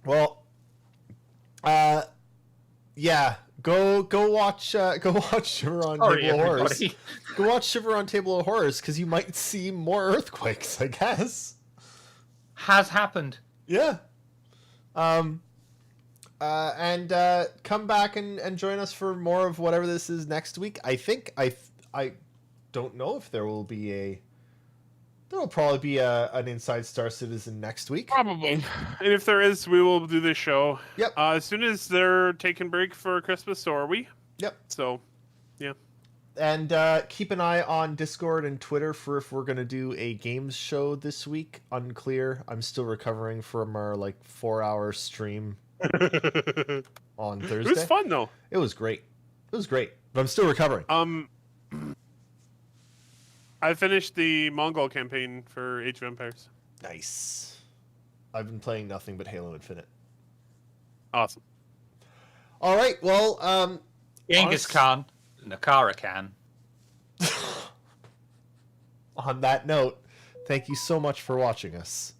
Well, yeah. Go watch Shiver on Table of Horrors. Go watch Shiver on Table of Horrors because you might see more earthquakes, I guess. Has happened. Yeah. And come back and join us for more of whatever this is next week. I think I don't know if there will be There'll probably be an Inside Star Citizen next week. Probably. And if there is, we will do this show. Yep. As soon as they're taking break for Christmas, so are we. Yep. So, yeah. And keep an eye on Discord and Twitter for if we're going to do a games show this week. Unclear. I'm still recovering from our 4-hour stream on Thursday. It was fun, though. It was great. It was great. But I'm still recovering. I finished the Mongol campaign for Age of Empires. Nice. I've been playing nothing but Halo Infinite. Awesome. All right. Well, Genghis Khan, Nakara Khan. on that note, thank you so much for watching us.